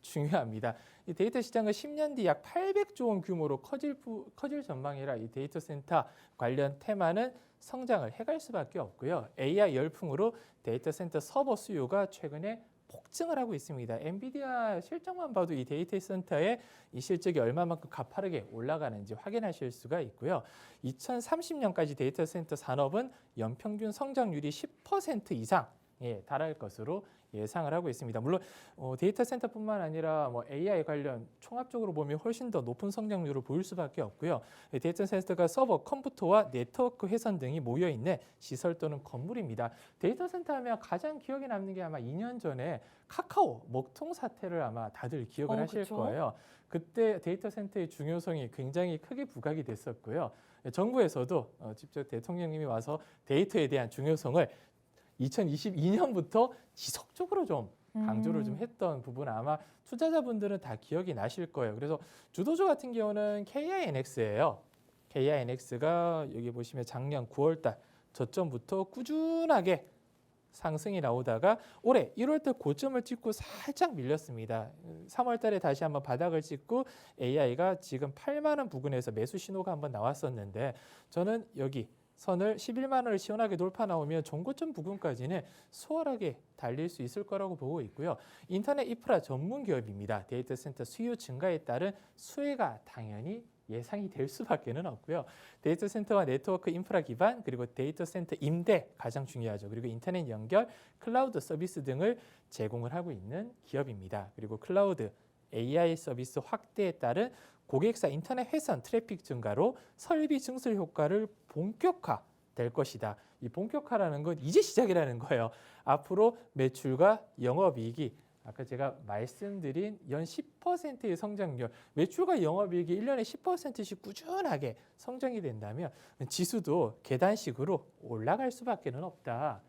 중요합니다. 이 데이터 시장은 10년 뒤 약 800조 원 규모로 커질 전망이라 이 데이터 센터 관련 테마는 성장을 해갈 수밖에 없고요. AI 열풍으로 데이터 센터 서버 수요가 최근에 폭증을 하고 있습니다. 엔비디아 실적만 봐도 이 데이터 센터의 이 실적이 얼마만큼 가파르게 올라가는지 확인하실 수가 있고요. 2030년까지 데이터 센터 산업은 연평균 성장률이 10% 이상 달할 것으로 예상을 하고 있습니다. 물론 데이터 센터뿐만 아니라 뭐 AI 관련 총합적으로 보면 훨씬 더 높은 성장률을 보일 수밖에 없고요. 데이터 센터가 서버, 컴퓨터와 네트워크 회선 등이 모여 있는 시설 또는 건물입니다. 데이터 센터 하면 가장 기억에 남는 게 아마 2년 전에 카카오 먹통 사태를 아마 다들 기억을 하실 그쵸? 거예요. 그때 데이터 센터의 중요성이 굉장히 크게 부각이 됐었고요. 정부에서도 직접 대통령님이 와서 데이터에 대한 중요성을 2022년부터 지속적으로 좀 강조를 좀 했던 부분 아마 투자자분들은 다 기억이 나실 거예요. 그래서 주도주 같은 경우는 KINX예요. KINX가 여기 보시면 작년 9월달 저점부터 꾸준하게 상승이 나오다가 올해 1월달 고점을 찍고 살짝 밀렸습니다. 3월달에 다시 한번 바닥을 찍고 AI가 지금 8만 원 부근에서 매수 신호가 한번 나왔었는데 저는 여기 선을 11만 원을 시원하게 돌파 나오면 종고점 부근까지는 수월하게 달릴 수 있을 거라고 보고 있고요. 인터넷 인프라 전문 기업입니다. 데이터 센터 수요 증가에 따른 수혜가 당연히 예상이 될 수밖에는 없고요. 데이터 센터와 네트워크 인프라 기반 그리고 데이터 센터 임대 가장 중요하죠. 그리고 인터넷 연결, 클라우드 서비스 등을 제공을 하고 있는 기업입니다. 그리고 클라우드 AI 서비스 확대에 따른 고객사 인터넷 회선 트래픽 증가로 설비 증설 효과를 본격화될 것이다. 이 본격화라는 건 이제 시작이라는 거예요. 앞으로 매출과 영업이익이 아까 제가 말씀드린 연 10%의 성장률, 매출과 영업이익이 1년에 10%씩 꾸준하게 성장이 된다면 지수도 계단식으로 올라갈 수밖에는 없다.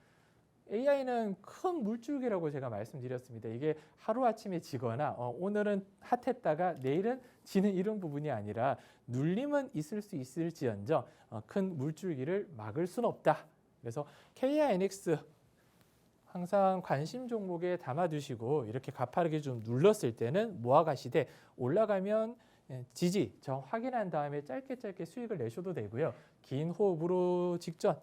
AI는 큰 물줄기라고 제가 말씀드렸습니다. 이게 하루아침에 지거나 오늘은 핫했다가 내일은 지는 이런 부분이 아니라 눌림은 있을 수 있을지언정 큰 물줄기를 막을 수는 없다. 그래서 KINX 항상 관심 종목에 담아두시고 이렇게 가파르게 좀 눌렀을 때는 모아가시되 올라가면 지지, 저 확인한 다음에 짧게 수익을 내셔도 되고요. 긴 호흡으로 직전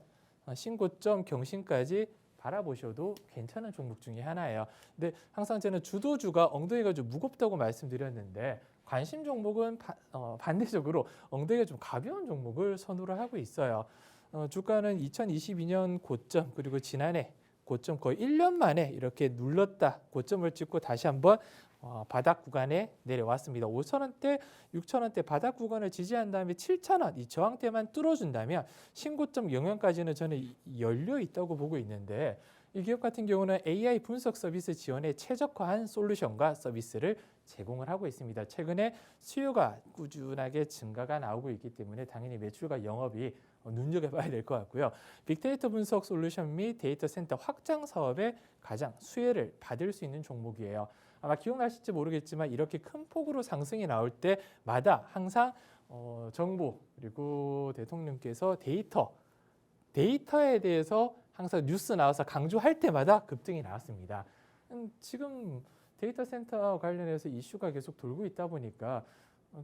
신고점 경신까지 바라보셔도 괜찮은 종목 중에 하나예요. 근데 항상 저는 주도주가 엉덩이가 좀 무겁다고 말씀드렸는데 관심 종목은 반대적으로 엉덩이가 좀 가벼운 종목을 선호를 하고 있어요. 주가는 2022년 고점 그리고 지난해 고점 거의 1년 만에 이렇게 눌렀다 고점을 찍고 다시 한번 바닥 구간에 내려왔습니다. 5,000원대, 6,000원대 바닥 구간을 지지한 다음에 7,000원 이 저항대만 뚫어준다면 신고점 영역까지는 저는 열려 있다고 보고 있는데 이 기업 같은 경우는 AI 분석 서비스 지원에 최적화한 솔루션과 서비스를 제공을 하고 있습니다. 최근에 수요가 꾸준하게 증가가 나오고 있기 때문에 당연히 매출과 영업이 눈여겨봐야 될 것 같고요. 빅데이터 분석 솔루션 및 데이터 센터 확장 사업에 가장 수혜를 받을 수 있는 종목이에요. 아마 기억나실지 모르겠지만 이렇게 큰 폭으로 상승이 나올 때마다 항상 정부 그리고 대통령께서 데이터에 대해서 항상 뉴스 나와서 강조할 때마다 급등이 나왔습니다. 지금 데이터 센터 관련해서 이슈가 계속 돌고 있다 보니까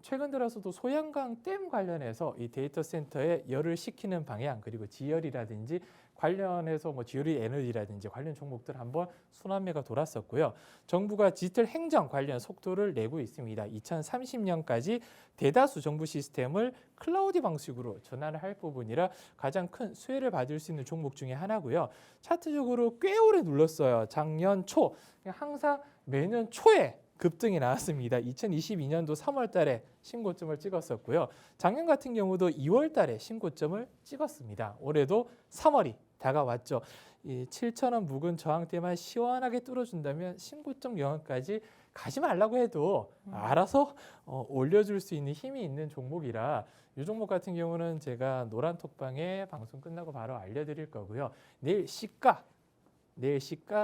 최근 들어서도 소양강 댐 관련해서 이 데이터 센터에 열을 식히는 방향 그리고 지열이라든지 관련해서 뭐 지열이 에너지라든지 관련 종목들 한번 순환매가 돌았었고요. 정부가 디지털 행정 관련 속도를 내고 있습니다. 2030년까지 대다수 정부 시스템을 클라우드 방식으로 전환을 할 부분이라 가장 큰 수혜를 받을 수 있는 종목 중에 하나고요. 차트적으로 꽤 오래 눌렀어요. 작년 초 항상 매년 초에 급등이 나왔습니다. 2022년도 3월 달에 신고점을 찍었었고요. 작년 같은 경우도 2월 달에 신고점을 찍었습니다. 올해도 3월이 다가왔죠. 이 7,000원 묵은 저항대만 시원하게 뚫어준다면 신고점 영역까지 가지 말라고 해도 알아서 올려줄 수 있는 힘이 있는 종목이라 이 종목 같은 경우는 제가 노란톡방에 방송 끝나고 바로 알려드릴 거고요. 내일 시가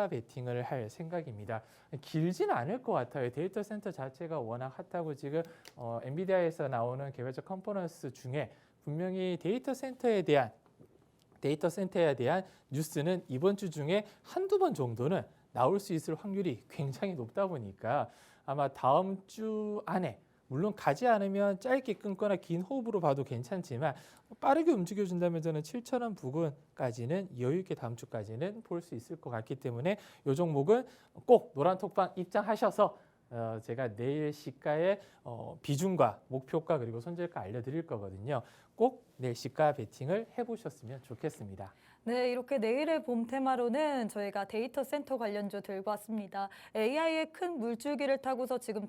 베팅을 할 생각입니다. 길지는 않을 것 같아요. 데이터 센터 자체가 워낙 핫하고 지금 엔비디아에서 나오는 개별적 컴포넌트 중에 분명히 데이터 센터에 대한 뉴스는 이번 주 중에 한두 번 정도는 나올 수 있을 확률이 굉장히 높다 보니까 아마 다음 주 안에 물론 가지 않으면 짧게 끊거나 긴 호흡으로 봐도 괜찮지만 빠르게 움직여준다면 저는 7,000원 부근까지는 여유 있게 다음 주까지는 볼 수 있을 것 같기 때문에 이 종목은 꼭 노란톡방 입장하셔서 제가 내일 시가의 비중과 목표가 그리고 손절가 알려드릴 거거든요. 꼭 내일 시가 베팅을 해보셨으면 좋겠습니다. 네, 이렇게 내일의 봄 테마로는 저희가 데이터 센터 관련주 들고 왔습니다. AI의 큰 물줄기를 타고서 지금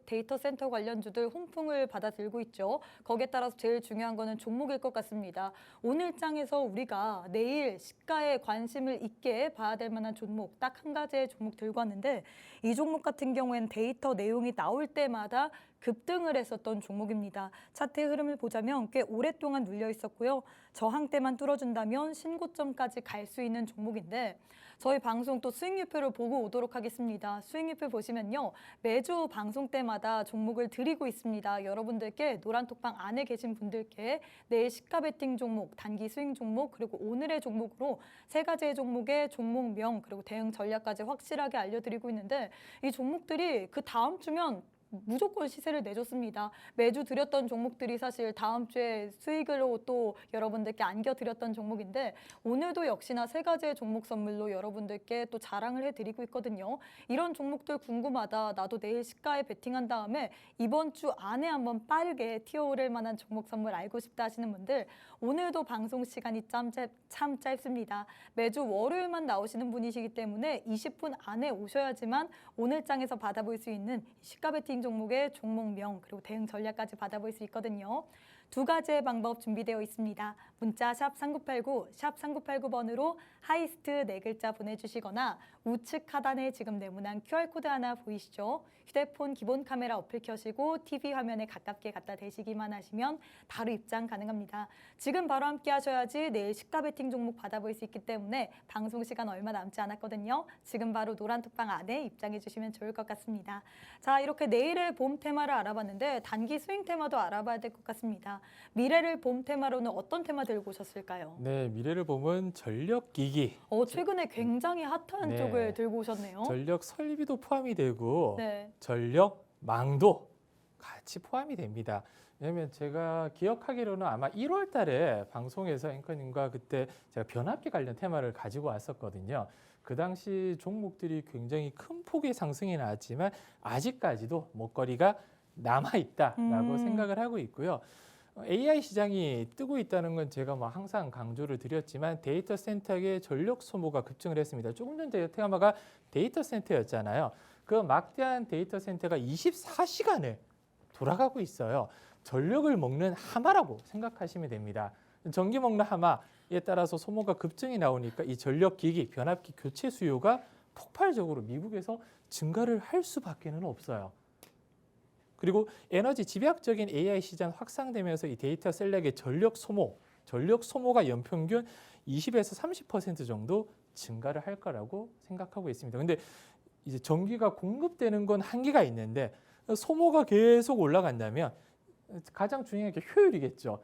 데이터 센터 관련주들 홍풍을 받아들고 있죠. 거기에 따라서 제일 중요한 거는 종목일 것 같습니다. 오늘 장에서 우리가 내일 시가에 관심을 있게 봐야 될 만한 종목 딱 한 가지의 종목 들고 왔는데 이 종목 같은 경우엔 데이터 내용이 나올 때마다 급등을 했었던 종목입니다. 차트의 흐름을 보자면 꽤 오랫동안 눌려 있었고요. 저항대만 뚫어준다면 신고점까지 갈 수 있는 종목인데 저희 방송 또 수익률표를 보고 오도록 하겠습니다. 수익률표 보시면요. 매주 방송 때마다 종목을 드리고 있습니다. 여러분들께 노란톡방 안에 계신 분들께 내일 시가 베팅 종목, 단기 수익 종목, 그리고 오늘의 종목으로 세 가지의 종목의 종목명 그리고 대응 전략까지 확실하게 알려드리고 있는데 이 종목들이 그 다음 주면 무조건 시세를 내줬습니다. 매주 드렸던 종목들이 사실 다음 주에 수익으로 또 여러분들께 안겨드렸던 종목인데 오늘도 역시나 세 가지의 종목 선물로 여러분들께 또 자랑을 해드리고 있거든요. 이런 종목들 궁금하다. 나도 내일 시가에 베팅한 다음에 이번 주 안에 한번 빠르게 튀어오를 만한 종목 선물 알고 싶다 하시는 분들 오늘도 방송 시간이 참 짧습니다. 매주 월요일만 나오시는 분이시기 때문에 20분 안에 오셔야지만 오늘 장에서 받아볼 수 있는 시가 베팅 종목의 종목명 그리고 대응 전략까지 받아볼 수 있거든요. 두 가지의 방법 준비되어 있습니다. 문자 샵 3989, 샵 3989번으로 하이스트 4글자 보내주시거나 우측 하단에 지금 네모난 QR코드 하나 보이시죠? 휴대폰 기본 카메라 어플 켜시고 TV 화면에 가깝게 갖다 대시기만 하시면 바로 입장 가능합니다. 지금 바로 함께 하셔야지 내일 시가 베팅 종목 받아볼 수 있기 때문에 방송 시간 얼마 남지 않았거든요. 지금 바로 노란톡방 안에 입장해 주시면 좋을 것 같습니다. 자, 이렇게 내일의 봄 테마를 알아봤는데 단기 스윙 테마도 알아봐야 될 것 같습니다. 미래를 봄 테마로는 어떤 테마 들고 오셨을까요? 네, 미래를 보면 전력기기, 최근에 굉장히 핫한 네. 쪽을 들고 오셨네요. 전력 설비도 포함이 되고 네. 전력망도 같이 포함이 됩니다. 왜냐하면 제가 기억하기로는 아마 1월 달에 방송에서 앵커님과 그때 제가 변압기 관련 테마를 가지고 왔었거든요. 그 당시 종목들이 굉장히 큰 폭의 상승이 나왔지만 아직까지도 먹거리가 남아있다라고 생각을 하고 있고요. AI 시장이 뜨고 있다는 건 제가 뭐 항상 강조를 드렸지만 데이터 센터의 전력 소모가 급증을 했습니다. 조금 전에 테마가 데이터 센터였잖아요. 그 막대한 데이터 센터가 24시간을 돌아가고 있어요. 전력을 먹는 하마라고 생각하시면 됩니다. 전기 먹는 하마에 따라서 소모가 급증이 나오니까 이 전력기기, 변압기 교체 수요가 폭발적으로 미국에서 증가를 할 수밖에는 없어요. 그리고 에너지 집약적인 AI 시장 확산되면서 이 데이터 셀렉의 전력 소모가 연평균 20에서 30% 정도 증가를 할 거라고 생각하고 있습니다. 근데 이제 전기가 공급되는 건 한계가 있는데 소모가 계속 올라간다면 가장 중요한 게 효율이겠죠.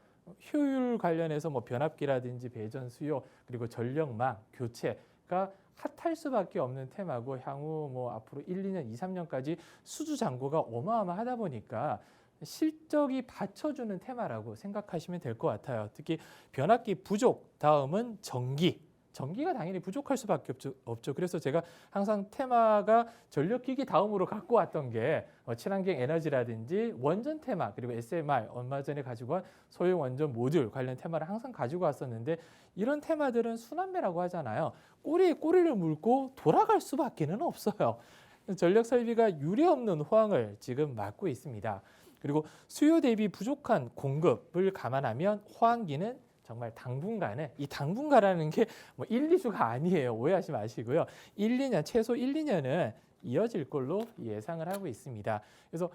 효율 관련해서 뭐 변압기라든지 배전 수요 그리고 전력망 교체가 핫할 수밖에 없는 테마고 향후 뭐 앞으로 1, 2년, 2, 3년까지 수주 잔고가 어마어마하다 보니까 실적이 받쳐주는 테마라고 생각하시면 될 것 같아요. 특히 변압기 부족 다음은 전기가 당연히 부족할 수밖에 없죠. 그래서 제가 항상 테마가 전력기기 다음으로 갖고 왔던 게 친환경 에너지라든지 원전 테마 그리고 SMR 얼마 전에 가지고 온 소형 원전 모듈 관련 테마를 항상 가지고 왔었는데 이런 테마들은 순환매라고 하잖아요. 꼬리에 꼬리를 물고 돌아갈 수밖에는 없어요. 전력 설비가 유례없는 호황을 지금 맞고 있습니다. 그리고 수요 대비 부족한 공급을 감안하면 호황기는 정말 당분간은 이 당분간이라는 게 뭐 1, 2주가 아니에요. 오해하지 마시고요. 최소 1, 2년은 이어질 걸로 예상을 하고 있습니다. 그래서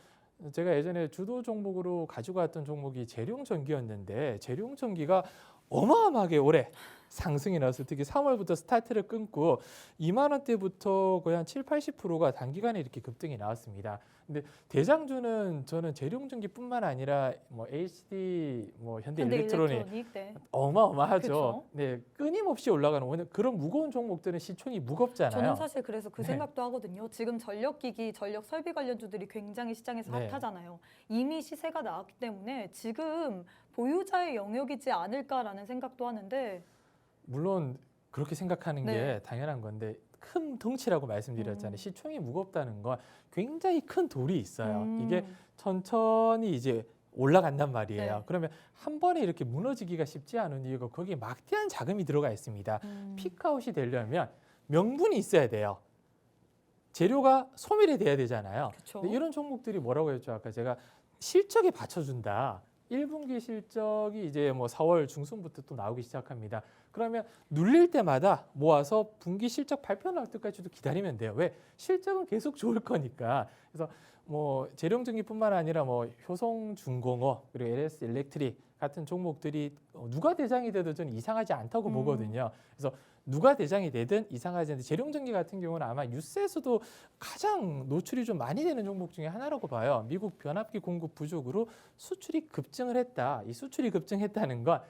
제가 예전에 주도 종목으로 가지고 왔던 종목이 재룡전기였는데 재룡전기가 어마어마하게 오래 상승이 나서 특히 3월부터 스타트를 끊고 2만 원대부터 거의 한 7, 80%가 단기간에 이렇게 급등이 나왔습니다. 근데 대장주는 저는 재룡전기뿐만 아니라 뭐 HD, 뭐 현대일렉트로닉 네. 어마어마하죠. 그쵸? 네, 끊임없이 올라가는 오늘 그런 무거운 종목들은 시총이 무겁잖아요. 저는 사실 그래서 그 네. 생각도 하거든요. 지금 전력기기, 전력 설비 관련주들이 굉장히 시장에서 네. 핫하잖아요. 이미 시세가 나왔기 때문에 지금 보유자의 영역이지 않을까라는 생각도 하는데 물론 그렇게 생각하는 네. 게 당연한 건데 큰 덩치라고 말씀드렸잖아요. 시총이 무겁다는 건 굉장히 큰 돌이 있어요. 이게 천천히 이제 올라간단 말이에요. 네. 그러면 한 번에 이렇게 무너지기가 쉽지 않은 이유가 거기에 막대한 자금이 들어가 있습니다. 피크아웃이 되려면 명분이 있어야 돼요. 재료가 소멸이 돼야 되잖아요. 그쵸. 근데 이런 종목들이 뭐라고 했죠? 아까 제가 실적에 받쳐준다. 1분기 실적이 이제 뭐 4월 중순부터 또 나오기 시작합니다. 그러면 눌릴 때마다 모아서 분기 실적 발표 나올 때까지도 기다리면 돼요. 왜? 실적은 계속 좋을 거니까. 그래서 뭐 재룡전기뿐만 아니라 뭐 효성중공업 그리고 LS 일렉트릭 같은 종목들이 누가 대장이 돼도 저는 이상하지 않다고 보거든요. 그래서 누가 대장이 되든 이상하지 않는데 재룡전기 같은 경우는 아마 뉴스에서도 가장 노출이 좀 많이 되는 종목 중에 하나라고 봐요. 미국 변압기 공급 부족으로 수출이 급증을 했다. 이 수출이 급증했다는 건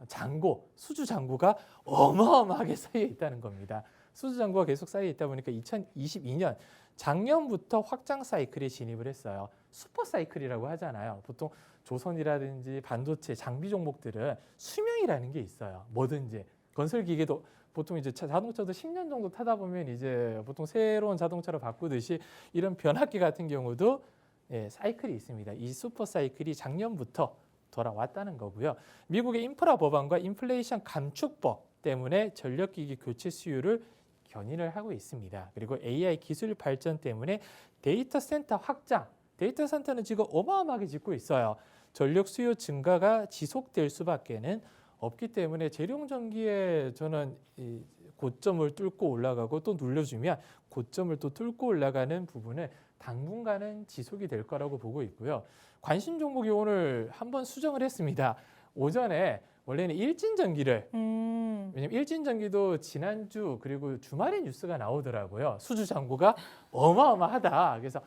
잔고, 수주 잔고가 어마어마하게 쌓여 있다는 겁니다. 수주 잔고가 계속 쌓여 있다 보니까 2022년 작년부터 확장 사이클에 진입을 했어요. 슈퍼 사이클이라고 하잖아요. 보통 조선이라든지 반도체, 장비 종목들은 수명이라는 게 있어요. 뭐든지 건설 기계도 보통 이제 자동차도 10년 정도 타다 보면 이제 보통 새로운 자동차로 바꾸듯이 이런 변압기 같은 경우도 사이클이 있습니다. 이 슈퍼 사이클이 작년부터 돌아왔다는 거고요. 미국의 인프라 법안과 인플레이션 감축법 때문에 전력기기 교체 수요를 견인을 하고 있습니다. 그리고 AI 기술 발전 때문에 데이터 센터 확장, 데이터 센터는 지금 어마어마하게 짓고 있어요. 전력 수요 증가가 지속될 수밖에는 없기 때문에 재룡전기에 저는 이 고점을 뚫고 올라가고 또 눌려주면 고점을 또 뚫고 올라가는 부분은 당분간은 지속이 될 거라고 보고 있고요. 관심 종목이 오늘 한번 수정을 했습니다. 오전에 원래는 일진전기를 왜냐면 일진전기도 지난주 그리고 주말에 뉴스가 나오더라고요. 수주 잔고가 어마어마하다. 그래서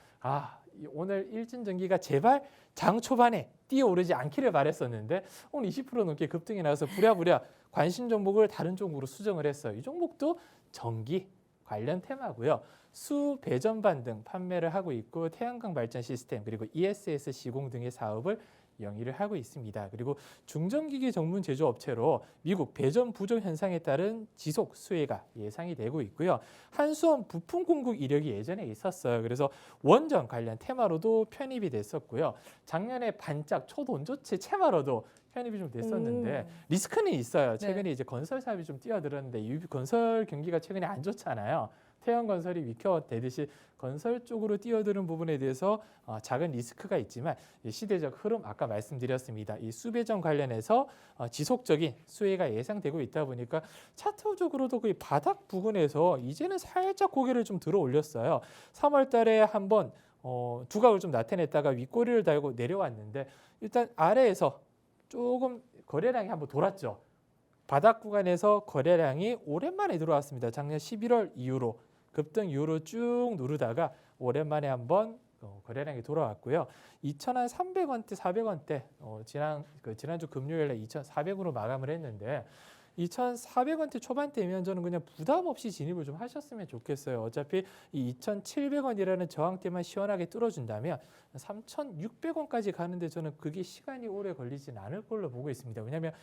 오늘 일진전기가 제발 장 초반에 뛰어오르지 않기를 바랬었는데 오늘 20% 넘게 급등이 나와서 부랴부랴 관심 종목을 다른 종목으로 수정을 했어요. 이 종목도 전기 관련 테마고요. 수 배전반 등 판매를 하고 있고 태양광 발전 시스템 그리고 ESS 시공 등의 사업을 영위를 하고 있습니다. 그리고 중전기기 전문 제조업체로 미국 배전 부족 현상에 따른 지속 수혜가 예상이 되고 있고요. 한수원 부품 공급 이력이 예전에 있었어요. 그래서 원전 관련 테마로도 편입이 됐었고요. 작년에 반짝 초돈조체 테마로도 편입이 좀 됐었는데 리스크는 있어요. 최근에 이제 건설 사업이 좀 뛰어들었는데 이 건설 경기가 최근에 안 좋잖아요. 태양건설이 위켜되듯이 건설 쪽으로 뛰어드는 부분에 대해서 작은 리스크가 있지만 시대적 흐름 아까 말씀드렸습니다. 이 수배전 관련해서 지속적인 수혜가 예상되고 있다 보니까 차트적으로도 거의 바닥 부근에서 이제는 살짝 고개를 좀 들어 올렸어요. 3월 달에 한번 두각을 좀 나타냈다가 윗꼬리를 달고 내려왔는데 일단 아래에서 조금 거래량이 한번 돌았죠. 바닥 구간에서 거래량이 오랜만에 들어왔습니다. 작년 11월 이후로 급등 이후로 쭉 누르다가 오랜만에 한번 거래량이 돌아왔고요. 2,300원대, 400원대 지난주 금요일에 2,400으로 마감을 했는데 2,400원대 초반대면 저는 그냥 부담 없이 진입을 좀 하셨으면 좋겠어요. 어차피 이 2,700원이라는 저항대만 시원하게 뚫어준다면 3,600원까지 가는데 저는 그게 시간이 오래 걸리진 않을 걸로 보고 있습니다. 왜냐하면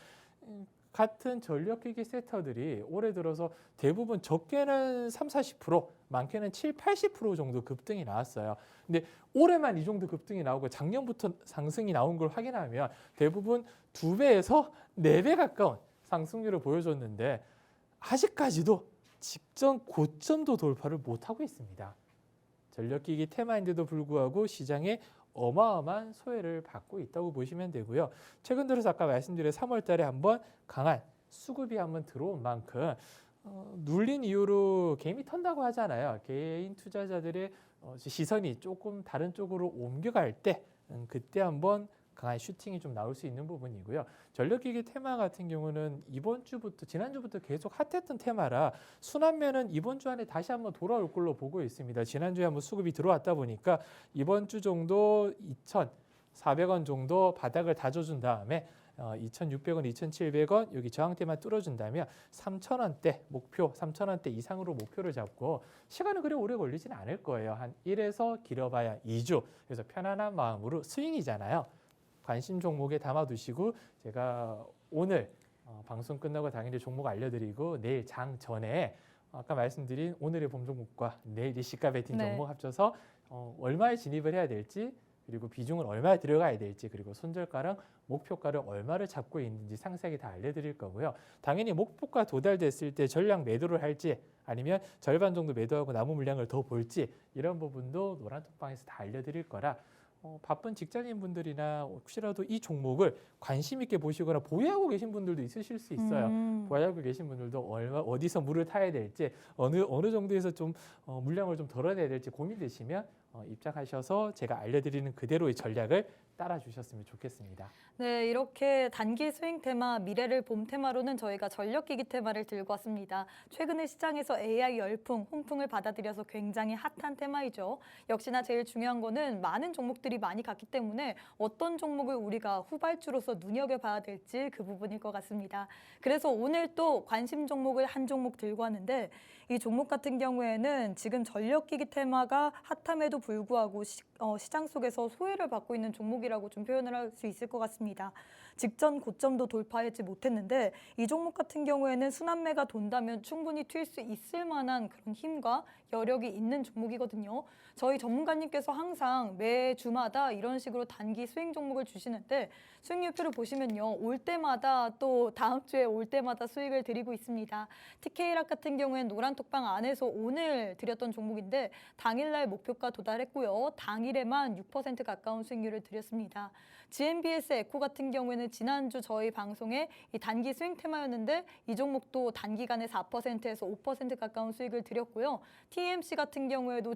같은 전력기기 섹터들이 올해 들어서 대부분 적게는 30-40%, 많게는 70-80% 정도 급등이 나왔어요. 근데 올해만 이 정도 급등이 나오고 작년부터 상승이 나온 걸 확인하면 대부분 2배에서 4배 가까운 상승률을 보여줬는데 아직까지도 직전 고점도 돌파를 못하고 있습니다. 전력기기 테마인데도 불구하고 시장에 어마어마한 소외를 받고 있다고 보시면 되고요. 최근 들어서 아까 말씀드린 3월 달에 한번 강한 수급이 한번 들어온 만큼 눌린 이후로 개미 턴다고 하잖아요. 개인 투자자들의 시선이 조금 다른 쪽으로 옮겨갈 때 그때 한번 강한 슈팅이 좀 나올 수 있는 부분이고요. 전력기기 테마 같은 경우는 이번 주부터 지난주부터 계속 핫했던 테마라 순환매는 이번 주 안에 다시 한번 돌아올 걸로 보고 있습니다. 지난주에 한번 수급이 들어왔다 보니까 이번 주 정도 2,400원 정도 바닥을 다져준 다음에 2,600원, 2,700원 여기 저항대만 뚫어준다면 3,000원대 목표, 3,000원대 이상으로 목표를 잡고 시간은 그리 오래 걸리지는 않을 거예요. 한 1에서 길어봐야 2주. 그래서 편안한 마음으로 스윙이잖아요. 관심 종목에 담아두시고 제가 오늘 방송 끝나고 당일에 종목 알려드리고 내일 장 전에 아까 말씀드린 오늘의 봄 종목과 내일 이 시가 베팅 종목 합쳐서 얼마에 진입을 해야 될지 그리고 비중을 얼마 들어가야 될지, 그리고 손절가랑 목표가를 얼마를 잡고 있는지 상세하게 다 알려드릴 거고요. 당연히 목표가 도달됐을 때 전량 매도를 할지 아니면 절반 정도 매도하고 남은 물량을 더 볼지 이런 부분도 노란톡방에서 다 알려드릴 거라 바쁜 직장인분들이나 혹시라도 이 종목을 관심 있게 보시거나 보유하고 계신 분들도 있으실 수 있어요. 보유하고 계신 분들도 어디서 물을 타야 될지 어느 정도에서 좀 물량을 좀 덜어내야 될지 고민되시면 입장하셔서 제가 알려드리는 그대로의 전략을 따라 주셨으면 좋겠습니다. 네, 이렇게 단기 스윙 테마, 미래를 봄 테마로는 저희가 전력기기 테마를 들고 왔습니다. 최근에 시장에서 AI 열풍, 훈풍을 받아들여서 굉장히 핫한 테마이죠. 역시나 제일 중요한 거는 많은 종목들이 많이 갔기 때문에 어떤 종목을 우리가 후발주로서 눈여겨봐야 될지 그 부분일 것 같습니다. 그래서 오늘 또 관심 종목을 한 종목 들고 왔는데 이 종목 같은 경우에는 지금 전력기기 테마가 핫함에도 불구하고 시장 속에서 소외를 받고 있는 종목이라고 좀 표현을 할 수 있을 것 같습니다. 직전 고점도 돌파하지 못했는데 이 종목 같은 경우에는 순환매가 돈다면 충분히 튈 수 있을 만한 그런 힘과 여력이 있는 종목이거든요. 저희 전문가님께서 항상 매 주마다 이런 식으로 단기 수익 종목을 주시는데 수익률표를 보시면요. 올 때마다 또 다음 주에 올 때마다 수익을 드리고 있습니다. TK락 같은 경우에는 노란톡방 안에서 오늘 드렸던 종목인데 당일날 목표가 도달했고요. 당일에만 6% 가까운 수익률을 드렸습니다. GMBS 에코 같은 경우에는 지난주 저희 방송에 이 단기 스윙 테마였는데 이 종목도 단기간에 4%에서 5% 가까운 수익을 드렸고요. TMC 같은 경우에도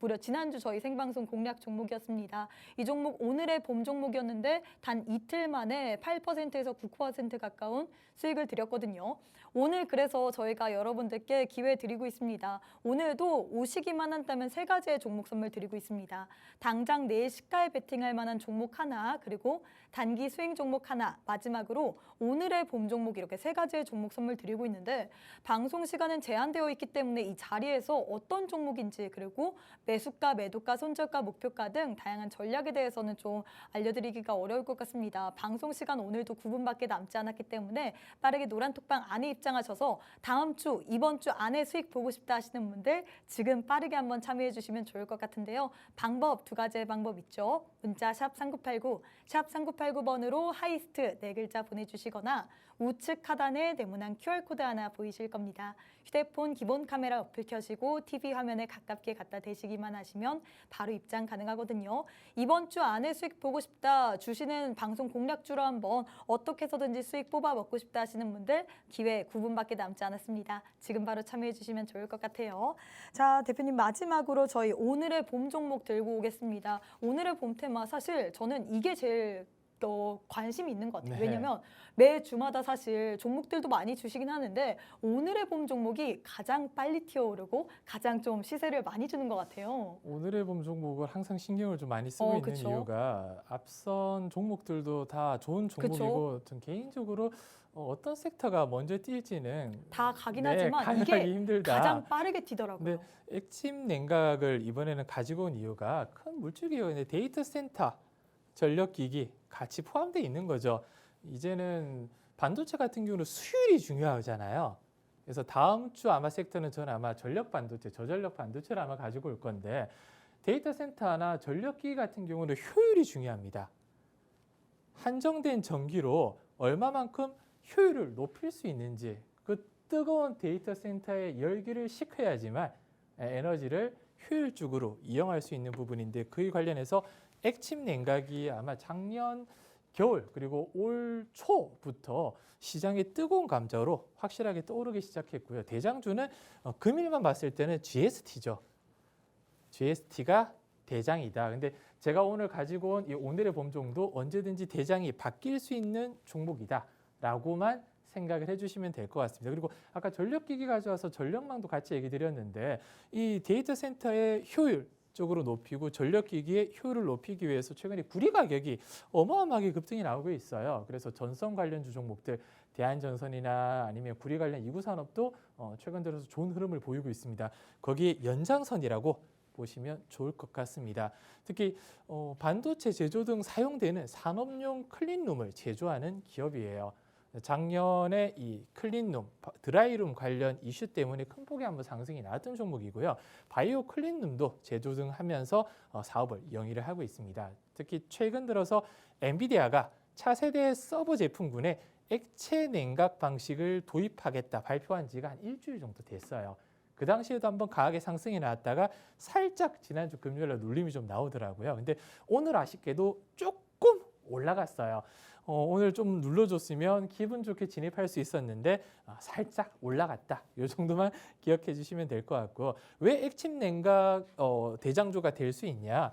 무려 지난주 저희 생방송 공략 종목이었습니다. 이 종목 오늘의 봄 종목이었는데 단 이틀 만에 8%에서 9% 가까운 수익을 드렸거든요. 오늘 그래서 저희가 여러분들께 기회 드리고 있습니다. 오늘도 오시기만 한다면 3가지의 종목 선물 드리고 있습니다. 당장 내일 시가에 베팅할 만한 종목 하나, 그리고 단기 수익 종목 하나, 마지막으로 오늘의 봄 종목 이렇게 3가지의 종목 선물 드리고 있는데 방송 시간은 제한되어 있기 때문에 이 자리에서 어떤 종목인지 그리고 매수가, 매도가, 손절가, 목표가 등 다양한 전략에 대해서는 좀 알려드리기가 어려울 것 같습니다. 방송 시간 오늘도 9분밖에 남지 않았기 때문에 빠르게 노란톡방 안에 입장하셔서 다음 주, 이번 주 안에 수익 보고 싶다 하시는 분들 지금 빠르게 한번 참여해 주시면 좋을 것 같은데요. 방법 2가지의 방법 있죠. 문자 샵 3989, 샵 3989번으로 하이스트 4글자 보내주시거나 우측 하단에 네모난 QR코드 하나 보이실 겁니다. 휴대폰 기본 카메라 어플 켜시고 TV 화면에 가깝게 갖다 대시기만 하시면 바로 입장 가능하거든요. 이번 주 안에 수익 보고 싶다, 주시는 방송 공략주로 한번 어떻게 해서든지 수익 뽑아 먹고 싶다 하시는 분들 기회 9분밖에 남지 않았습니다. 지금 바로 참여해 주시면 좋을 것 같아요. 자, 대표님 마지막으로 저희 오늘의 봄 종목 들고 오겠습니다. 오늘의 봄 테마 사실 저는 이게 제일 관심이 있는 것 같아요. 네. 왜냐면 매 주마다 사실 종목들도 많이 주시긴 하는데 오늘의 봄 종목이 가장 빨리 튀어오르고 가장 좀 시세를 많이 주는 것 같아요. 오늘의 봄 종목을 항상 신경을 좀 많이 쓰고 있는 그쵸. 이유가 앞선 종목들도 다 좋은 종목이고 전 개인적으로 어떤 섹터가 먼저 뛸지는 다 가긴 네, 하지만 가늠하기 이게 힘들다. 가장 빠르게 튀더라고요. 근데 액침 냉각을 이번에는 가지고 온 이유가 큰 물줄 기업인데 데이터 센터, 전력기기 같이 포함되어 있는 거죠. 이제는 반도체 같은 경우는 수율이 중요하잖아요. 그래서 다음 주 아마 섹터는 저는 아마 전력 반도체, 저전력 반도체를 아마 가지고 올 건데 데이터 센터나 전력기기 같은 경우는 효율이 중요합니다. 한정된 전기로 얼마만큼 효율을 높일 수 있는지 그 뜨거운 데이터 센터의 열기를 식혀야지만 에너지를 효율적으로 이용할 수 있는 부분인데 그에 관련해서 액침 냉각이 아마 작년 겨울 그리고 올 초부터 시장의 뜨거운 감자로 확실하게 떠오르기 시작했고요. 대장주는 금일만 봤을 때는 GST죠. GST가 대장이다. 근데 제가 오늘 가지고 온 이 오늘의 봄종도 언제든지 대장이 바뀔 수 있는 종목이다라고만 생각을 해주시면 될 것 같습니다. 그리고 아까 전력기기 가져와서 전력망도 같이 얘기 드렸는데 이 데이터 센터의 효율 쪽으로 높이고 전력기기의 효율을 높이기 위해서 최근에 구리 가격이 어마어마하게 급등이 나오고 있어요. 그래서 전선 관련주 종목들 대한전선이나 아니면 구리 관련 이구 산업도 최근 들어서 좋은 흐름을 보이고 있습니다. 거기에 연장선이라고 보시면 좋을 것 같습니다. 특히 반도체 제조 등 사용되는 산업용 클린룸을 제조하는 기업이에요. 작년에 이 클린룸, 드라이룸 관련 이슈 때문에 큰 폭의 한번 상승이 나왔던 종목이고요. 바이오 클린룸도 재조정하면서 사업을 영위를 하고 있습니다. 특히 최근 들어서 엔비디아가 차세대 서버 제품군에 액체 냉각 방식을 도입하겠다 발표한 지가 한 일주일 정도 됐어요. 그 당시에도 한번 강하게 상승이 나왔다가 살짝 지난주 금요일에 눌림이 좀 나오더라고요. 근데 오늘 아쉽게도 조금 올라갔어요. 오늘 좀 눌러줬으면 기분 좋게 진입할 수 있었는데 살짝 올라갔다. 이 정도만 기억해 주시면 될 것 같고, 왜 액침 냉각 대장주가 될 수 있냐?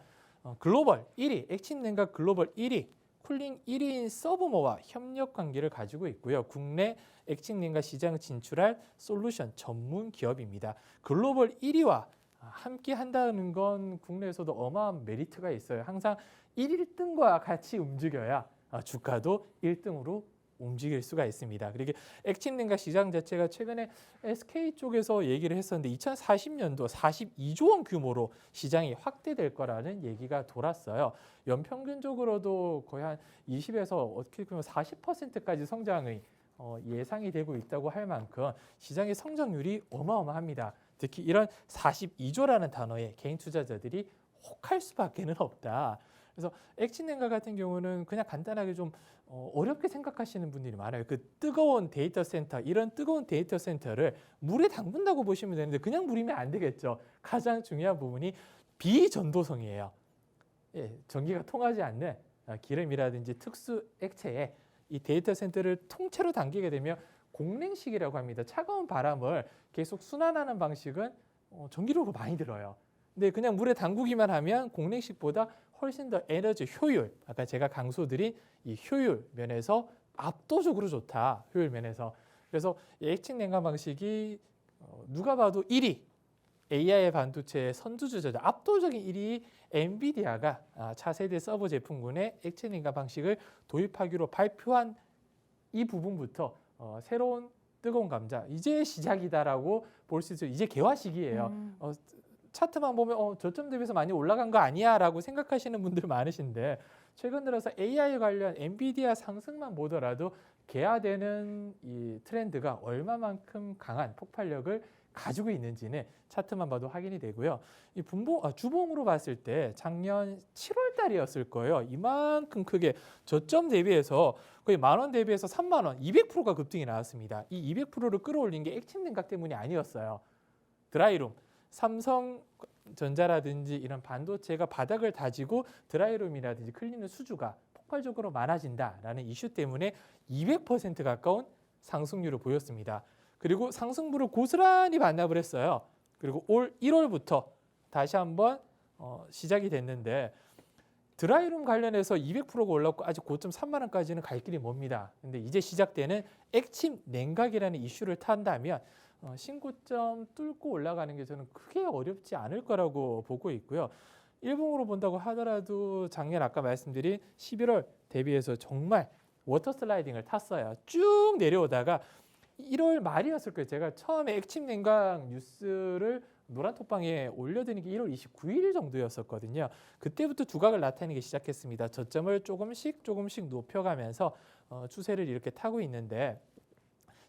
글로벌 1위, 액침 냉각 글로벌 1위, 쿨링 1위인 서브모와 협력 관계를 가지고 있고요. 국내 액침 냉각 시장 진출할 솔루션 전문 기업입니다. 글로벌 1위와 함께 한다는 건 국내에서도 어마어마한 메리트가 있어요. 항상 1등과 같이 움직여야 주가도 1등으로 움직일 수가 있습니다. 그리고 액침 냉각 시장 자체가 최근에 SK 쪽에서 얘기를 했었는데 2040년도 42조 원 규모로 시장이 확대될 거라는 얘기가 돌았어요. 연평균적으로도 거의 한 20에서 어떻게 보면 40%까지 성장의 예상이 되고 있다고 할 만큼 시장의 성장률이 어마어마합니다. 특히 이런 42조라는 단어에 개인 투자자들이 혹할 수밖에는 없다. 그래서 액침 냉각 같은 경우는 그냥 간단하게 좀 어렵게 생각하시는 분들이 많아요. 그 뜨거운 데이터 센터, 이런 뜨거운 데이터 센터를 물에 담근다고 보시면 되는데 그냥 물이면 안 되겠죠. 가장 중요한 부분이 비전도성이에요. 예, 전기가 통하지 않는 기름이라든지 특수 액체에 이 데이터 센터를 통째로 담기게 되면 공냉식이라고 합니다. 차가운 바람을 계속 순환하는 방식은 전기료가 많이 들어요. 근데 그냥 물에 담그기만 하면 공냉식보다 훨씬 더 에너지 효율, 아까 제가 강조드린 이 효율 면에서 압도적으로 좋다. 효율 면에서. 그래서 액침 냉각 방식이 누가 봐도 1위, AI 반도체의 선두주자죠. 압도적인 1위 엔비디아가 차세대 서버 제품군에 액침 냉각 방식을 도입하기로 발표한 이 부분부터 새로운 뜨거운 감자, 이제 시작이다라고 볼 수 있어요. 이제 개화 시기예요. 차트만 보면 저점 대비해서 많이 올라간 거 아니야 라고 생각하시는 분들 많으신데, 최근 들어서 AI 관련 엔비디아 상승만 보더라도 개화되는 이 트렌드가 얼마만큼 강한 폭발력을 가지고 있는지는 차트만 봐도 확인이 되고요. 이 주봉으로 봤을 때 작년 7월 달이었을 거예요. 이만큼 크게 저점 대비해서 거의 10,000원 대비해서 30,000원, 200%가 급등이 나왔습니다. 이 200%를 끌어올린 게 액침 냉각 때문이 아니었어요. 드라이룸, 삼성전자라든지 이런 반도체가 바닥을 다지고 드라이룸이라든지 클린룸 수주가 폭발적으로 많아진다라는 이슈 때문에 200% 가까운 상승률을 보였습니다. 그리고 상승분을 고스란히 반납을 했어요. 그리고 올 1월부터 다시 한번 시작이 됐는데, 드라이룸 관련해서 200%가 올랐고 아직 고점 30,000원까지는 갈 길이 멉니다. 근데 이제 시작되는 액침 냉각이라는 이슈를 탄다면 신고점 뚫고 올라가는 게 저는 크게 어렵지 않을 거라고 보고 있고요. 일봉으로 본다고 하더라도 작년 아까 말씀드린 11월 대비해서 정말 워터 슬라이딩을 탔어요. 쭉 내려오다가 1월 말이었을 거예요. 제가 처음에 액침 냉각 뉴스를 노란톡방에 올려드린 게 1월 29일 정도였었거든요. 그때부터 두각을 나타내기 시작했습니다. 저점을 조금씩 높여가면서 추세를 이렇게 타고 있는데,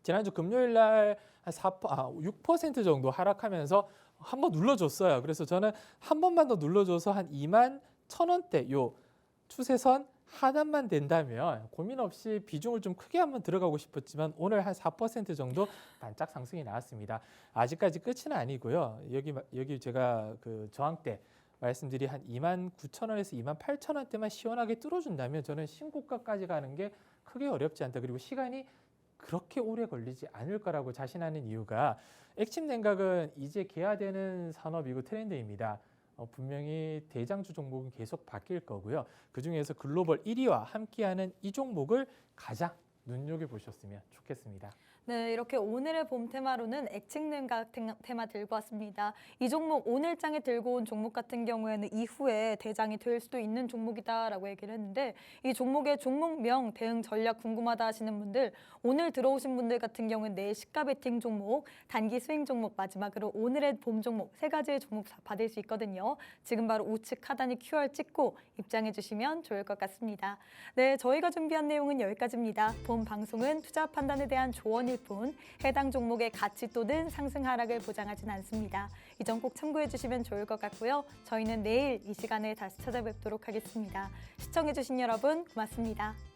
지난주 금요일 날 한 6% 정도 하락하면서 한번 눌러줬어요. 그래서 저는 한 번만 더 눌러줘서 한 21,000원대 요 추세선 하단만 된다면 고민 없이 비중을 좀 크게 한번 들어가고 싶었지만 오늘 한 4% 정도 반짝 상승이 나왔습니다. 아직까지 끝은 아니고요. 여기 제가 그 저항대 말씀드린 한 29,000원에서 28,000원대만 시원하게 뚫어준다면 저는 신고가까지 가는 게 크게 어렵지 않다. 그리고 시간이 그렇게 오래 걸리지 않을 거라고 자신하는 이유가, 액침 냉각은 이제 개화되는 산업이고 트렌드입니다. 분명히 대장주 종목은 계속 바뀔 거고요. 그중에서 글로벌 1위와 함께하는 이 종목을 가장 눈여겨보셨으면 좋겠습니다. 네, 이렇게 오늘의 봄 테마로는 액칭능각 테마 들고 왔습니다. 이 종목 오늘 장에 들고 온 종목 같은 경우에는 이후에 대장이 될 수도 있는 종목이다라고 얘기를 했는데 이 종목의 종목명, 대응 전략 궁금하다 하시는 분들 오늘 들어오신 분들 같은 경우는 내일 시가 베팅 종목, 단기 스윙 종목, 마지막으로 오늘의 봄 종목 세 가지의 종목 받을 수 있거든요. 지금 바로 우측 하단에 QR 찍고 입장해 주시면 좋을 것 같습니다. 네, 저희가 준비한 내용은 여기까지입니다. 본 방송은 투자 판단에 대한 조언일 뿐 해당 종목의 가치 또는 상승 하락을 보장하진 않습니다. 이 점 꼭 참고해 주시면 좋을 것 같고요. 저희는 내일 이 시간에 다시 찾아뵙도록 하겠습니다. 시청해 주신 여러분 고맙습니다.